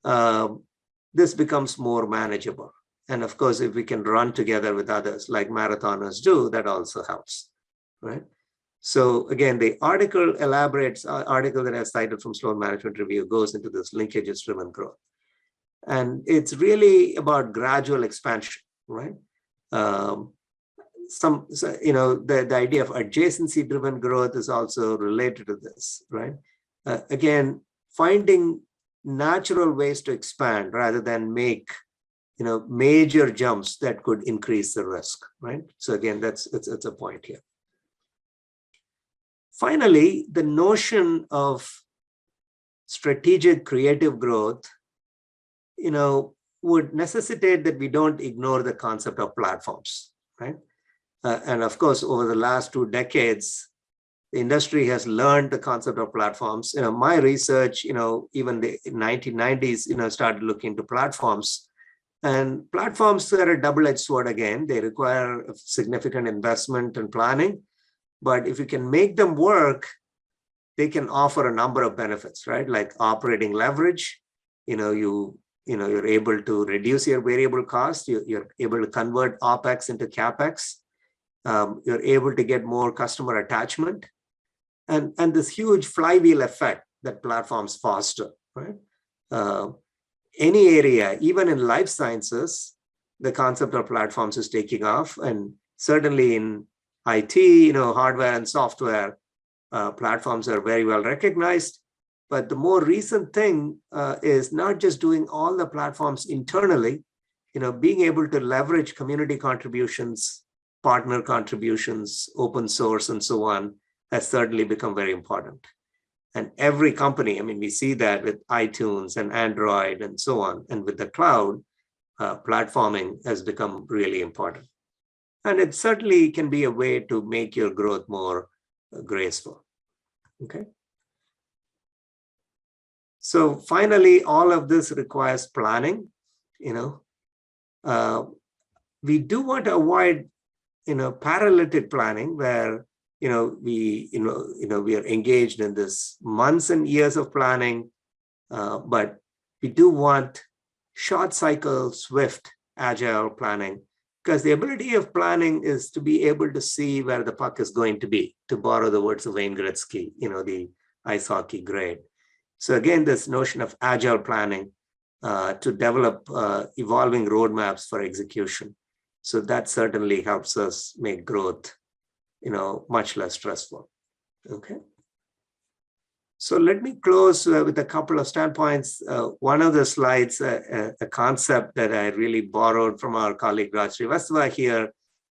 this becomes more manageable. And of course, if we can run together with others like marathoners do, that also helps, right? So again, the article that I cited from Sloan Management Review goes into this linkages-driven growth. And it's really about gradual expansion, right? The idea of adjacency-driven growth is also related to this, right? Again, finding natural ways to expand rather than make, major jumps that could increase the risk, right? So again, it's a point here. Finally, the notion of strategic creative growth, would necessitate that we don't ignore the concept of platforms, right? And of course, over the last 2 decades, the industry has learned the concept of platforms. My research, even the 1990s, started looking into platforms. And platforms are a double-edged sword again. They require significant investment and planning. But if you can make them work, they can offer a number of benefits, right? Like operating leverage. You're able to reduce your variable cost. You're able to convert OpEx into CapEx. You're able to get more customer attachment. And this huge flywheel effect that platforms foster, right? Any area, even in life sciences, the concept of platforms is taking off. And certainly in IT, hardware and software, platforms are very well recognized. But the more recent thing is not just doing all the platforms internally, being able to leverage community contributions, partner contributions, open source, and so on, has certainly become very important. And every company, I mean, we see that with iTunes and Android and so on. And with the cloud, platforming has become really important. And it certainly can be a way to make your growth more graceful. Okay. So finally, all of this requires planning. We do want to avoid, paralytic planning where we are engaged in this months and years of planning, but we do want short cycle, swift, agile planning, because the ability of planning is to be able to see where the puck is going to be, to borrow the words of Wayne Gretzky, the ice hockey great. So again, this notion of agile planning to develop evolving roadmaps for execution. So that certainly helps us make growth much less stressful. Okay. So let me close with a couple of standpoints. One of the slides, a concept that I really borrowed from our colleague Raj Srivastava here.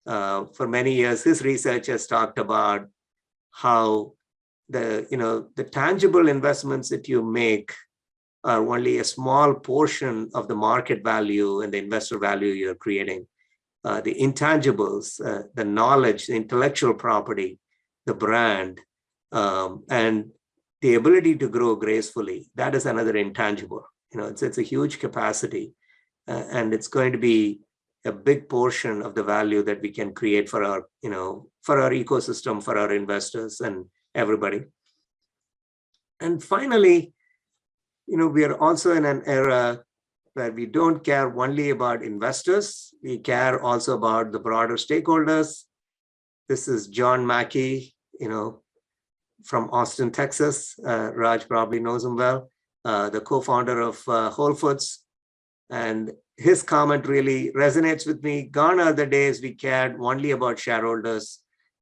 For many years, his research has talked about how the tangible investments that you make are only a small portion of the market value and the investor value you're creating. The intangibles, the knowledge, the intellectual property, the brand, and the ability to grow gracefully, that is another intangible. It's a huge capacity, and it's going to be a big portion of the value that we can create for our, for our ecosystem, for our investors and everybody. And finally, we are also in an era where we don't care only about investors, we care also about the broader stakeholders. This is John Mackey, from Austin, Texas. Raj probably knows him well, the co-founder of Whole Foods. And his comment really resonates with me. Gone are the days we cared only about shareholders.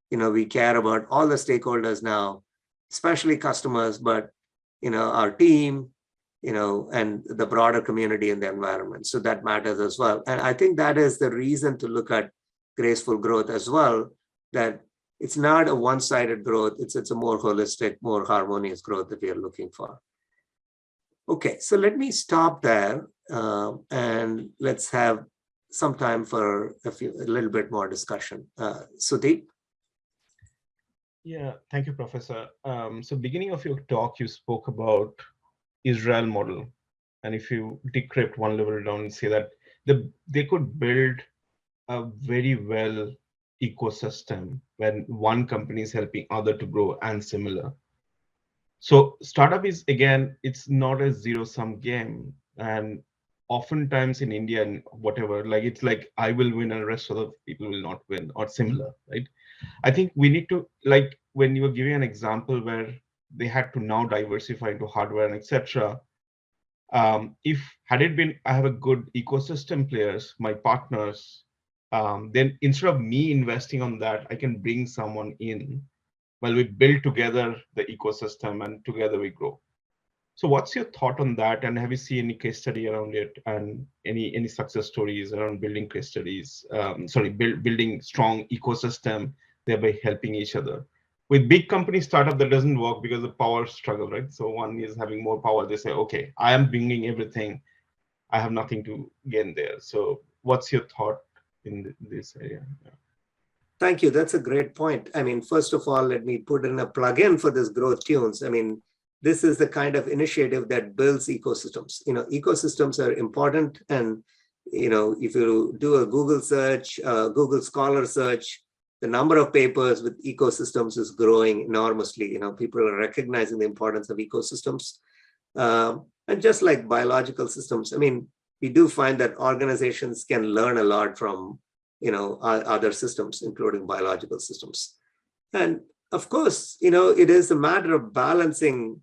We care about all the stakeholders now, especially customers, but our team, and the broader community and the environment. So that matters as well. And I think that is the reason to look at graceful growth as well, that it's not a one-sided growth. It's a more holistic, more harmonious growth that we are looking for. Okay, so let me stop there and let's have some time for a little bit more discussion. Sudeep? Yeah, thank you, Professor. So beginning of your talk, you spoke about Israel model. And if you decrypt one level down and say that they could build a very well ecosystem when one company is helping other to grow and similar. So startup is, again, it's not a zero-sum game. And oftentimes in India and whatever, it's like I will win and the rest of the people will not win or similar, right? I think we need to, when you were giving an example where they had to now diversify into hardware and etc. If had it been, I have a good ecosystem players, my partners, then instead of me investing on that, I can bring someone in while we build together the ecosystem and together we grow. So what's your thought on that? And have you seen any case study around it and any success stories around building case studies, building strong ecosystem, thereby helping each other? With big company startup, that doesn't work because of power struggle, right? So one is having more power. They say, okay, I am bringing everything. I have nothing to gain there. So what's your thought in this area? Yeah. Thank you. That's a great point. I mean, first of all, let me put in a plug-in for this Growth Tunes. I mean, this is the kind of initiative that builds ecosystems. Ecosystems are important. And, if you do a Google search, Google Scholar search, the number of papers with ecosystems is growing enormously. People are recognizing the importance of ecosystems. And just like biological systems, I mean, we do find that organizations can learn a lot from, other systems, including biological systems. And of course, it is a matter of balancing,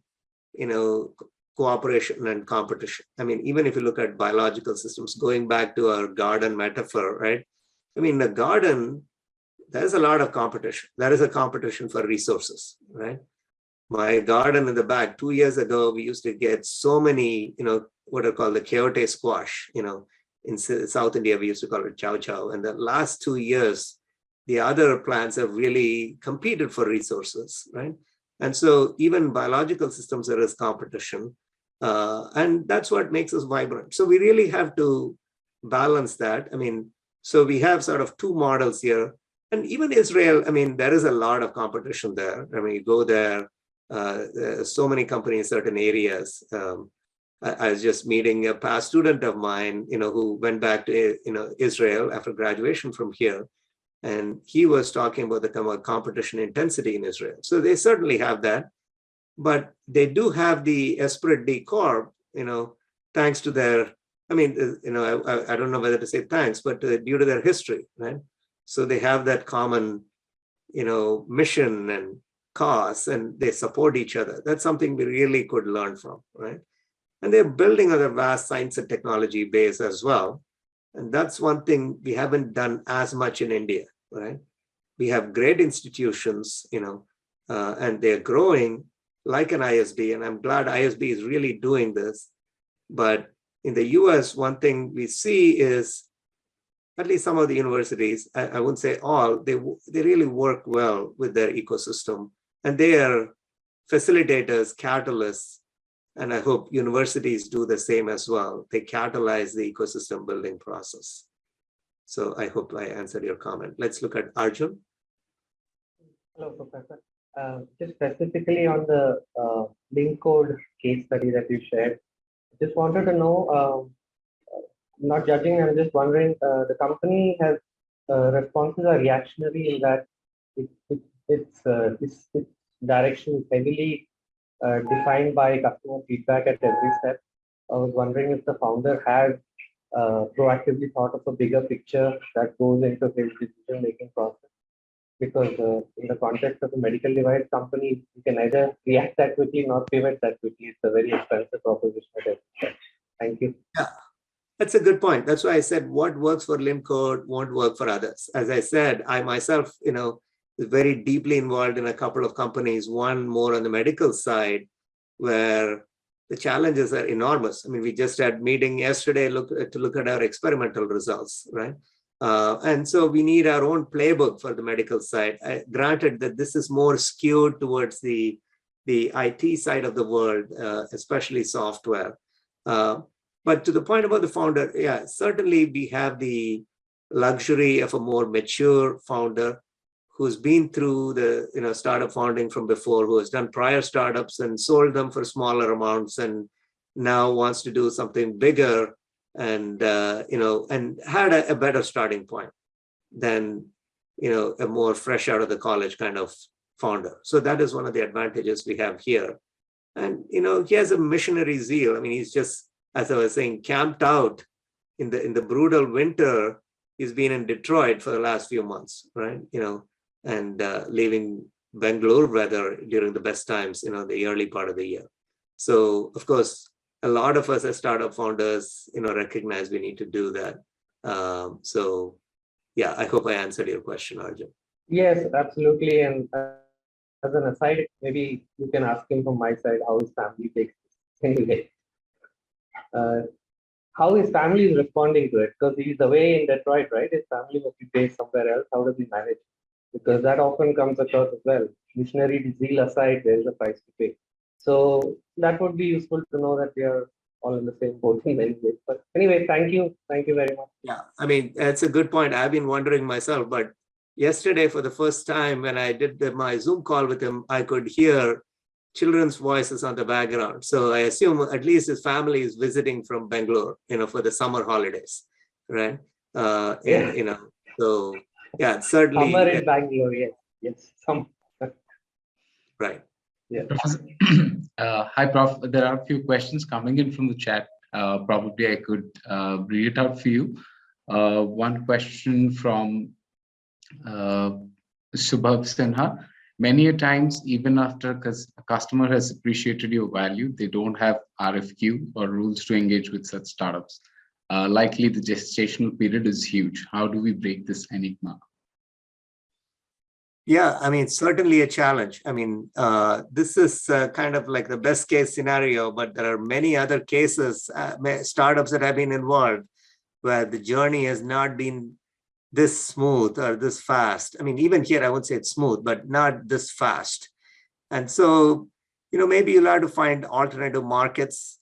cooperation and competition. I mean, even if you look at biological systems, going back to our garden metaphor, right? I mean, the garden, there's a lot of competition. There is a competition for resources, right? My garden in the back, 2 years ago, we used to get so many, what are called the chayote squash, in South India, we used to call it chow chow. And the last 2 years, the other plants have really competed for resources, right? And so even biological systems, there is competition. And that's what makes us vibrant. So we really have to balance that. I mean, so we have sort of two models here. And even Israel, I mean, there is a lot of competition there. I mean, you go there, so many companies in certain areas. I was just meeting a past student of mine, who went back to, Israel after graduation from here. And he was talking about the kind of competition intensity in Israel. So they certainly have that. But they do have the Esprit de Corps, thanks to their, I mean, I don't know whether to say thanks, but due to their history, right? So they have that common, mission and cause, and they support each other. That's something we really could learn from, right? And they're building on a vast science and technology base as well. And that's one thing we haven't done as much in India, right? We have great institutions, and they're growing like an ISB, and I'm glad ISB is really doing this. But in the US, one thing we see is, at least some of the universities, I wouldn't say all, they really work well with their ecosystem, and they are facilitators, catalysts, and I hope universities do the same as well. They catalyze the ecosystem building process. So I hope I answered your comment. Let's look at Arjun. Hello, Professor. Just specifically on the link code case study that you shared, just wanted to know, not judging, I'm just wondering, the company has responses are reactionary in that its direction is heavily defined by customer feedback at every step. I was wondering if the founder had proactively thought of a bigger picture that goes into his decision-making process. Because in the context of a medical device company, you can either react that quickly, not pivot that quickly. It's a very expensive proposition. Thank you. Yeah, that's a good point. That's why I said what works for LimCode won't work for others. As I said, I myself, is very deeply involved in a couple of companies, one more on the medical side, where the challenges are enormous. I mean, we just had a meeting yesterday to look at our experimental results, right? And so we need our own playbook for the medical side. Granted that this is more skewed towards the IT side of the world, especially software. But to the point about the founder, yeah, certainly we have the luxury of a more mature founder who's been through the startup founding from before, who has done prior startups and sold them for smaller amounts, and now wants to do something bigger, and and had a better starting point than a more fresh out of the college kind of founder. So that is one of the advantages we have here. And he has a missionary zeal. I mean, he's just, as I was saying, camped out in the brutal winter. He's been in Detroit for the last few months, right? And leaving Bangalore weather during the best times, the early part of the year. So of course, a lot of us as startup founders, recognize we need to do that. So yeah, I hope I answered your question, Arjun. Yes, absolutely. And as an aside, maybe you can ask him from my side how his family takes this. Anyway, how his family is responding to it, because he's away in Detroit, right? His family must be based somewhere else. How does he manage? Because that often comes across as well. Missionary zeal aside, there is a price to pay. So that would be useful to know that we are all in the same boat in many ways. But anyway, thank you very much. Yeah, I mean, that's a good point. I've been wondering myself, but yesterday for the first time when I did my Zoom call with him, I could hear children's voices on the background. So I assume at least his family is visiting from Bangalore, for the summer holidays, right? Yeah. So yeah, certainly. Summer in Bangalore, yes. Right. Yeah. Hi, Prof. There are a few questions coming in from the chat. Probably I could read it out for you. One question from Subhav Sinha. Many a times, even after a customer has appreciated your value, they don't have RFQ or rules to engage with such startups. Likely the gestational period is huge. How do we break this enigma? Yeah, I mean, certainly a challenge. I mean, this is kind of like the best case scenario, but there are many other cases, startups that have been involved where the journey has not been this smooth or this fast. I mean, even here, I would say it's smooth, but not this fast. And so, maybe you'll have to find alternative markets.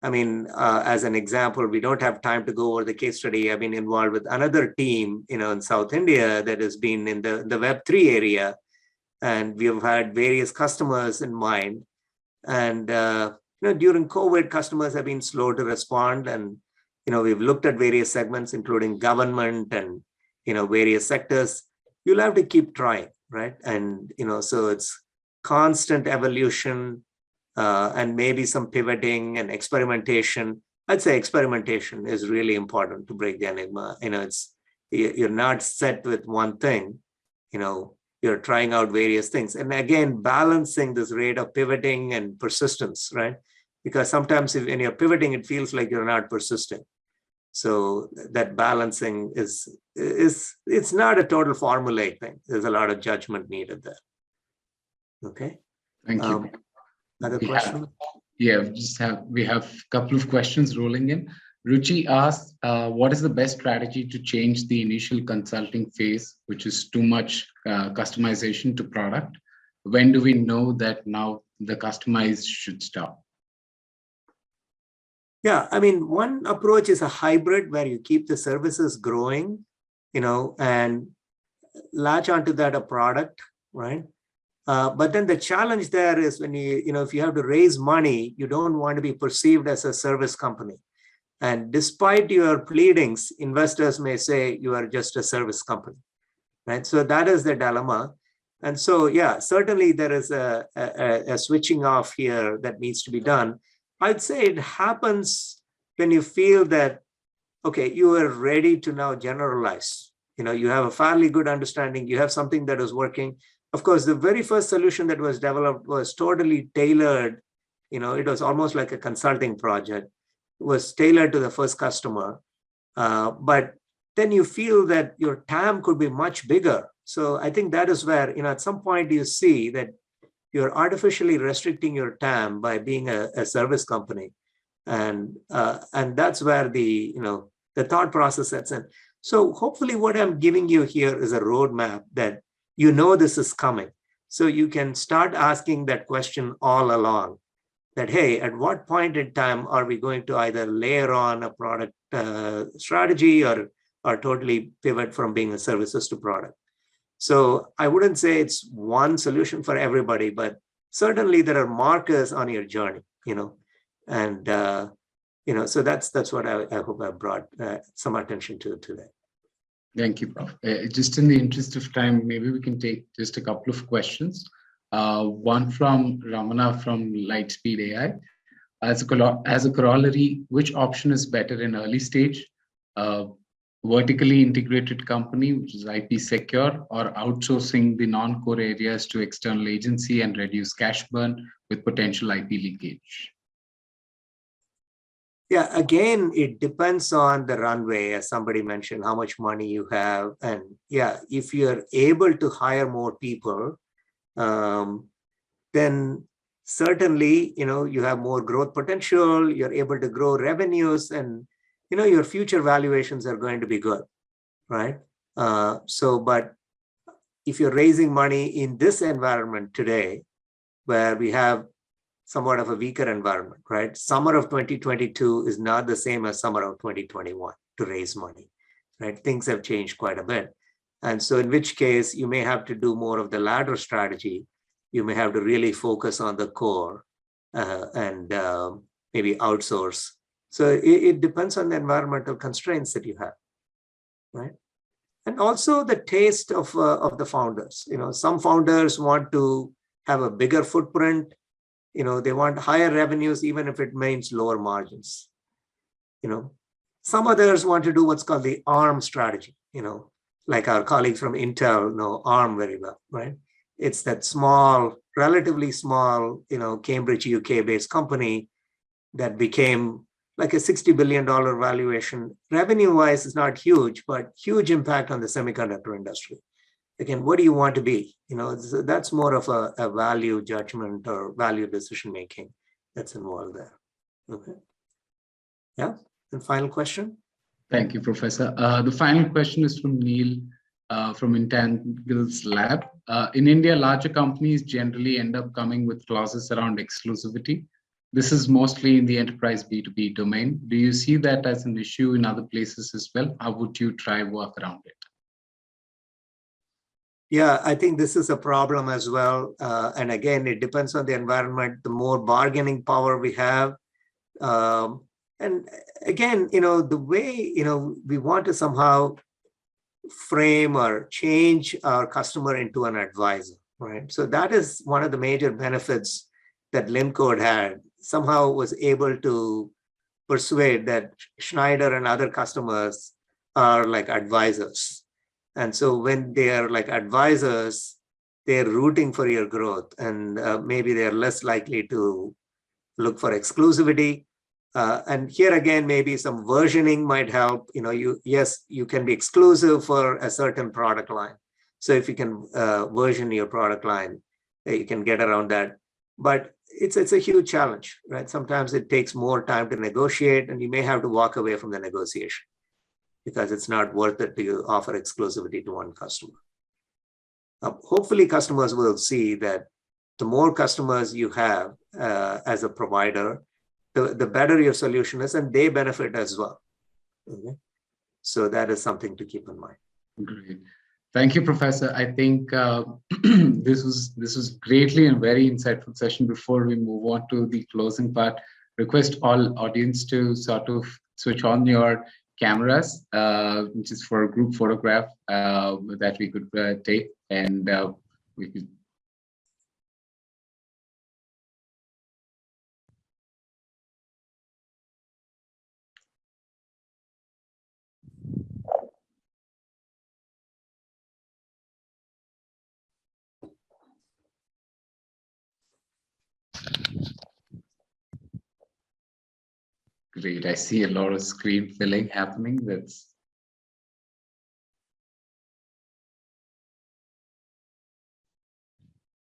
I mean, as an example, we don't have time to go over the case study. I've been involved with another team, in South India that has been in the Web3 area. And we've had various customers in mind. And, during COVID, customers have been slow to respond. And, we've looked at various segments, including government and, various sectors. You'll have to keep trying, right? And, so it's constant evolution and maybe some pivoting and experimentation. I'd say experimentation is really important to break the enigma. You're not set with one thing, you're trying out various things. And again, balancing this rate of pivoting and persistence, right? Because sometimes when you're pivoting, it feels like you're not persisting. So that balancing it's not a total formulaic thing. There's a lot of judgment needed there. Okay. Thank you. Another question? We have a couple of questions rolling in. Ruchi asked, what is the best strategy to change the initial consulting phase, which is too much customization to product? When do we know that now the customize should stop? Yeah, I mean, one approach is a hybrid where you keep the services growing, and latch onto that a product, right? But then the challenge there is when if you have to raise money, you don't want to be perceived as a service company. And despite your pleadings, investors may say you are just a service company, right? So that is the dilemma. And so, yeah, certainly there is a switching off here that needs to be done. I'd say it happens when you feel that, okay, you are ready to now generalize. You have a fairly good understanding. You have something that is working. Of course, the very first solution that was developed was totally tailored. It was almost like a consulting project. It was tailored to the first customer. But then you feel that your TAM could be much bigger. So I think that is where, at some point you see that you're artificially restricting your TAM by being a service company. And that's where the thought process sets in. So hopefully what I'm giving you here is a roadmap that this is coming. So you can start asking that question all along that, hey, at what point in time are we going to either layer on a product strategy or totally pivot from being a services to product? So I wouldn't say it's one solution for everybody, but certainly there are markers on your journey, and, so that's what I hope I brought some attention to today. Thank you, Prof. Just in the interest of time, maybe we can take just a couple of questions. One from Ramana from Lightspeed AI. As a corollary, which option is better in early stage? Vertically integrated company, which is IP secure, or outsourcing the non-core areas to external agency and reduce cash burn with potential IP leakage? Yeah, again, it depends on the runway, as somebody mentioned, how much money you have. And yeah, if you're able to hire more people, then certainly, you have more growth potential, you're able to grow revenues, and your future valuations are going to be good, right? But if you're raising money in this environment today, where we have somewhat of a weaker environment, right? Summer of 2022 is not the same as summer of 2021 to raise money, right? Things have changed quite a bit. And so in which case, you may have to do more of the latter strategy. You may have to really focus on the core and maybe outsource. So it depends on the environmental constraints that you have, right? And also the taste of the founders. Some founders want to have a bigger footprint. They want higher revenues, even if it means lower margins. Some others want to do what's called the ARM strategy. Like our colleagues from Intel know ARM very well, right? It's that small, relatively small, Cambridge, UK-based company that became like a $60 billion valuation. Revenue-wise, it's not huge, but huge impact on the semiconductor industry. Again, what do you want to be? That's more of a value judgment or value decision-making that's involved there. Okay. Yeah, and final question. Thank you, Professor. The final question is from Neil. from Intangle's lab. In India, larger companies generally end up coming with clauses around exclusivity. This is mostly in the enterprise B2B domain. Do you see that as an issue in other places as well? How would you try work around it? Yeah, I think this is a problem as well. And again, it depends on the environment. The more bargaining power we have, and again, the way, we want to somehow frame or change our customer into an advisor, right? So that is one of the major benefits that LimCode had. Somehow was able to persuade that Schneider and other customers are like advisors. And so when they are like advisors, they're rooting for your growth, and maybe they're less likely to look for exclusivity. And here again, maybe some versioning might help. You can be exclusive for a certain product line. So if you can version your product line, you can get around that. But it's a huge challenge, right? Sometimes it takes more time to negotiate, and you may have to walk away from the negotiation because it's not worth it to offer exclusivity to one customer. Hopefully, customers will see that the more customers you have as a provider, the better your solution is, and they benefit as well. Okay? So that is something to keep in mind. Great. Thank you, Professor. I think this was greatly and very insightful session. Before we move on to the closing part, request all audience to sort of switch on your cameras, which is for a group photograph that we could take, and we could. Great. I see a lot of screen filling happening. That's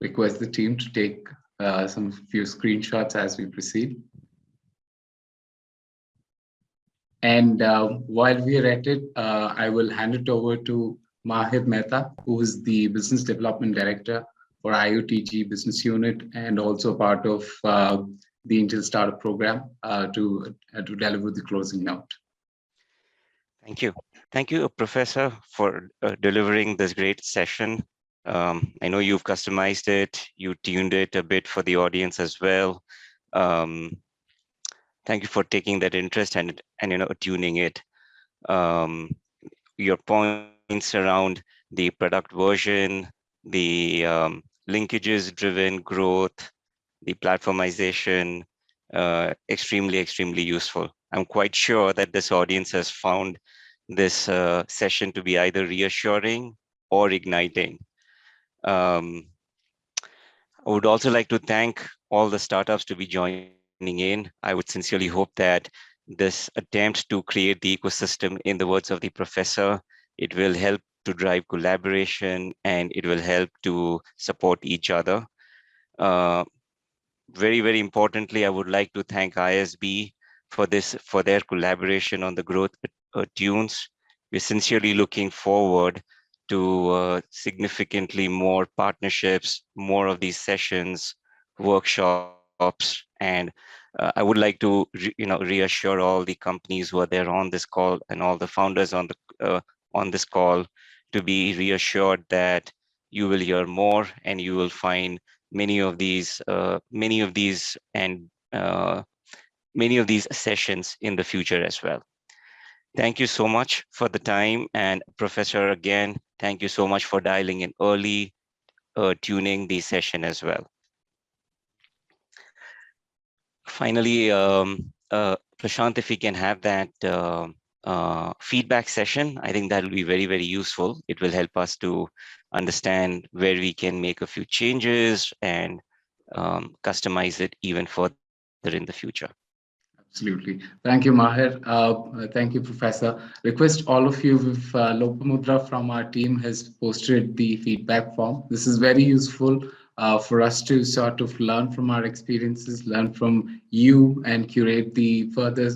request the team to take some few screenshots as we proceed. And while we are at it, I will hand it over to Mahir Mehta, who is the Business Development Director for IoTG Business Unit and also part of the Intel Startup Program to deliver the closing note. Thank you. Thank you, Professor, for delivering this great session. I know you've customized it, you tuned it a bit for the audience as well. Thank you for taking that interest and tuning it. Your points around the product version, the linkages-driven growth, the platformization, extremely useful. I'm quite sure that this audience has found this session to be either reassuring or igniting. I would also like to thank all the startups to be joining in. I would sincerely hope that this attempt to create the ecosystem, in the words of the professor, it will help to drive collaboration and it will help to support each other. Very importantly, I would like to thank ISB for their collaboration on the growth tunes. We're sincerely looking forward to significantly more partnerships, more of these sessions, workshops, and I would like to reassure all the companies who are there on this call and all the founders on this call to be reassured that you will hear more and you will find many of these sessions in the future as well. Thank you so much for the time, and Professor, again, thank you so much for dialing in early, tuning the session as well. Finally, Prashant, if we can have that feedback session, I think that will be very useful. It will help us to understand where we can make a few changes and customize it even further in the future. Absolutely. Thank you, Mahir. Thank you, Professor. Request all of you, if Lopamudra from our team has posted the feedback form. This is very useful for us to sort of learn from our experiences, learn from you, and curate the further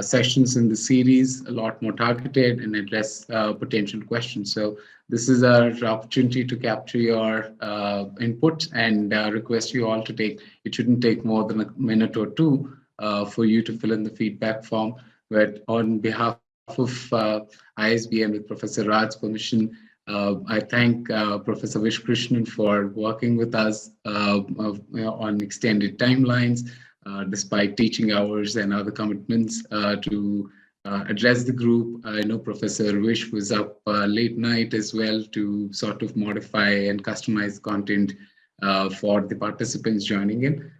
sessions in the series, a lot more targeted and address potential questions. So this is our opportunity to capture your input and request you all to take, it shouldn't take more than a minute or two for you to fill in the feedback form. But on behalf of ISB and with Professor Raj's permission, I thank Professor Vish Krishnan for working with us on extended timelines, despite teaching hours and other commitments to address the group. I know Professor Vish was up late night as well to sort of modify and customize content for the participants joining in.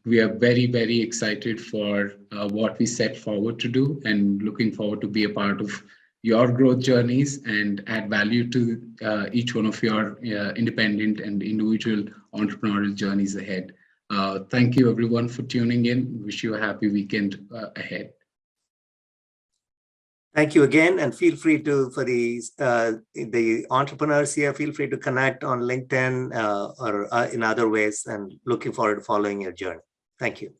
We are very, very excited for what we set forward to do and looking forward to be a part of your growth journeys and add value to each one of your independent and individual entrepreneurial journeys ahead. Thank you everyone for tuning in. Wish you a happy weekend ahead. Thank you again, and feel free to, for the entrepreneurs here, feel free to connect on LinkedIn or in other ways, and looking forward to following your journey. Thank you.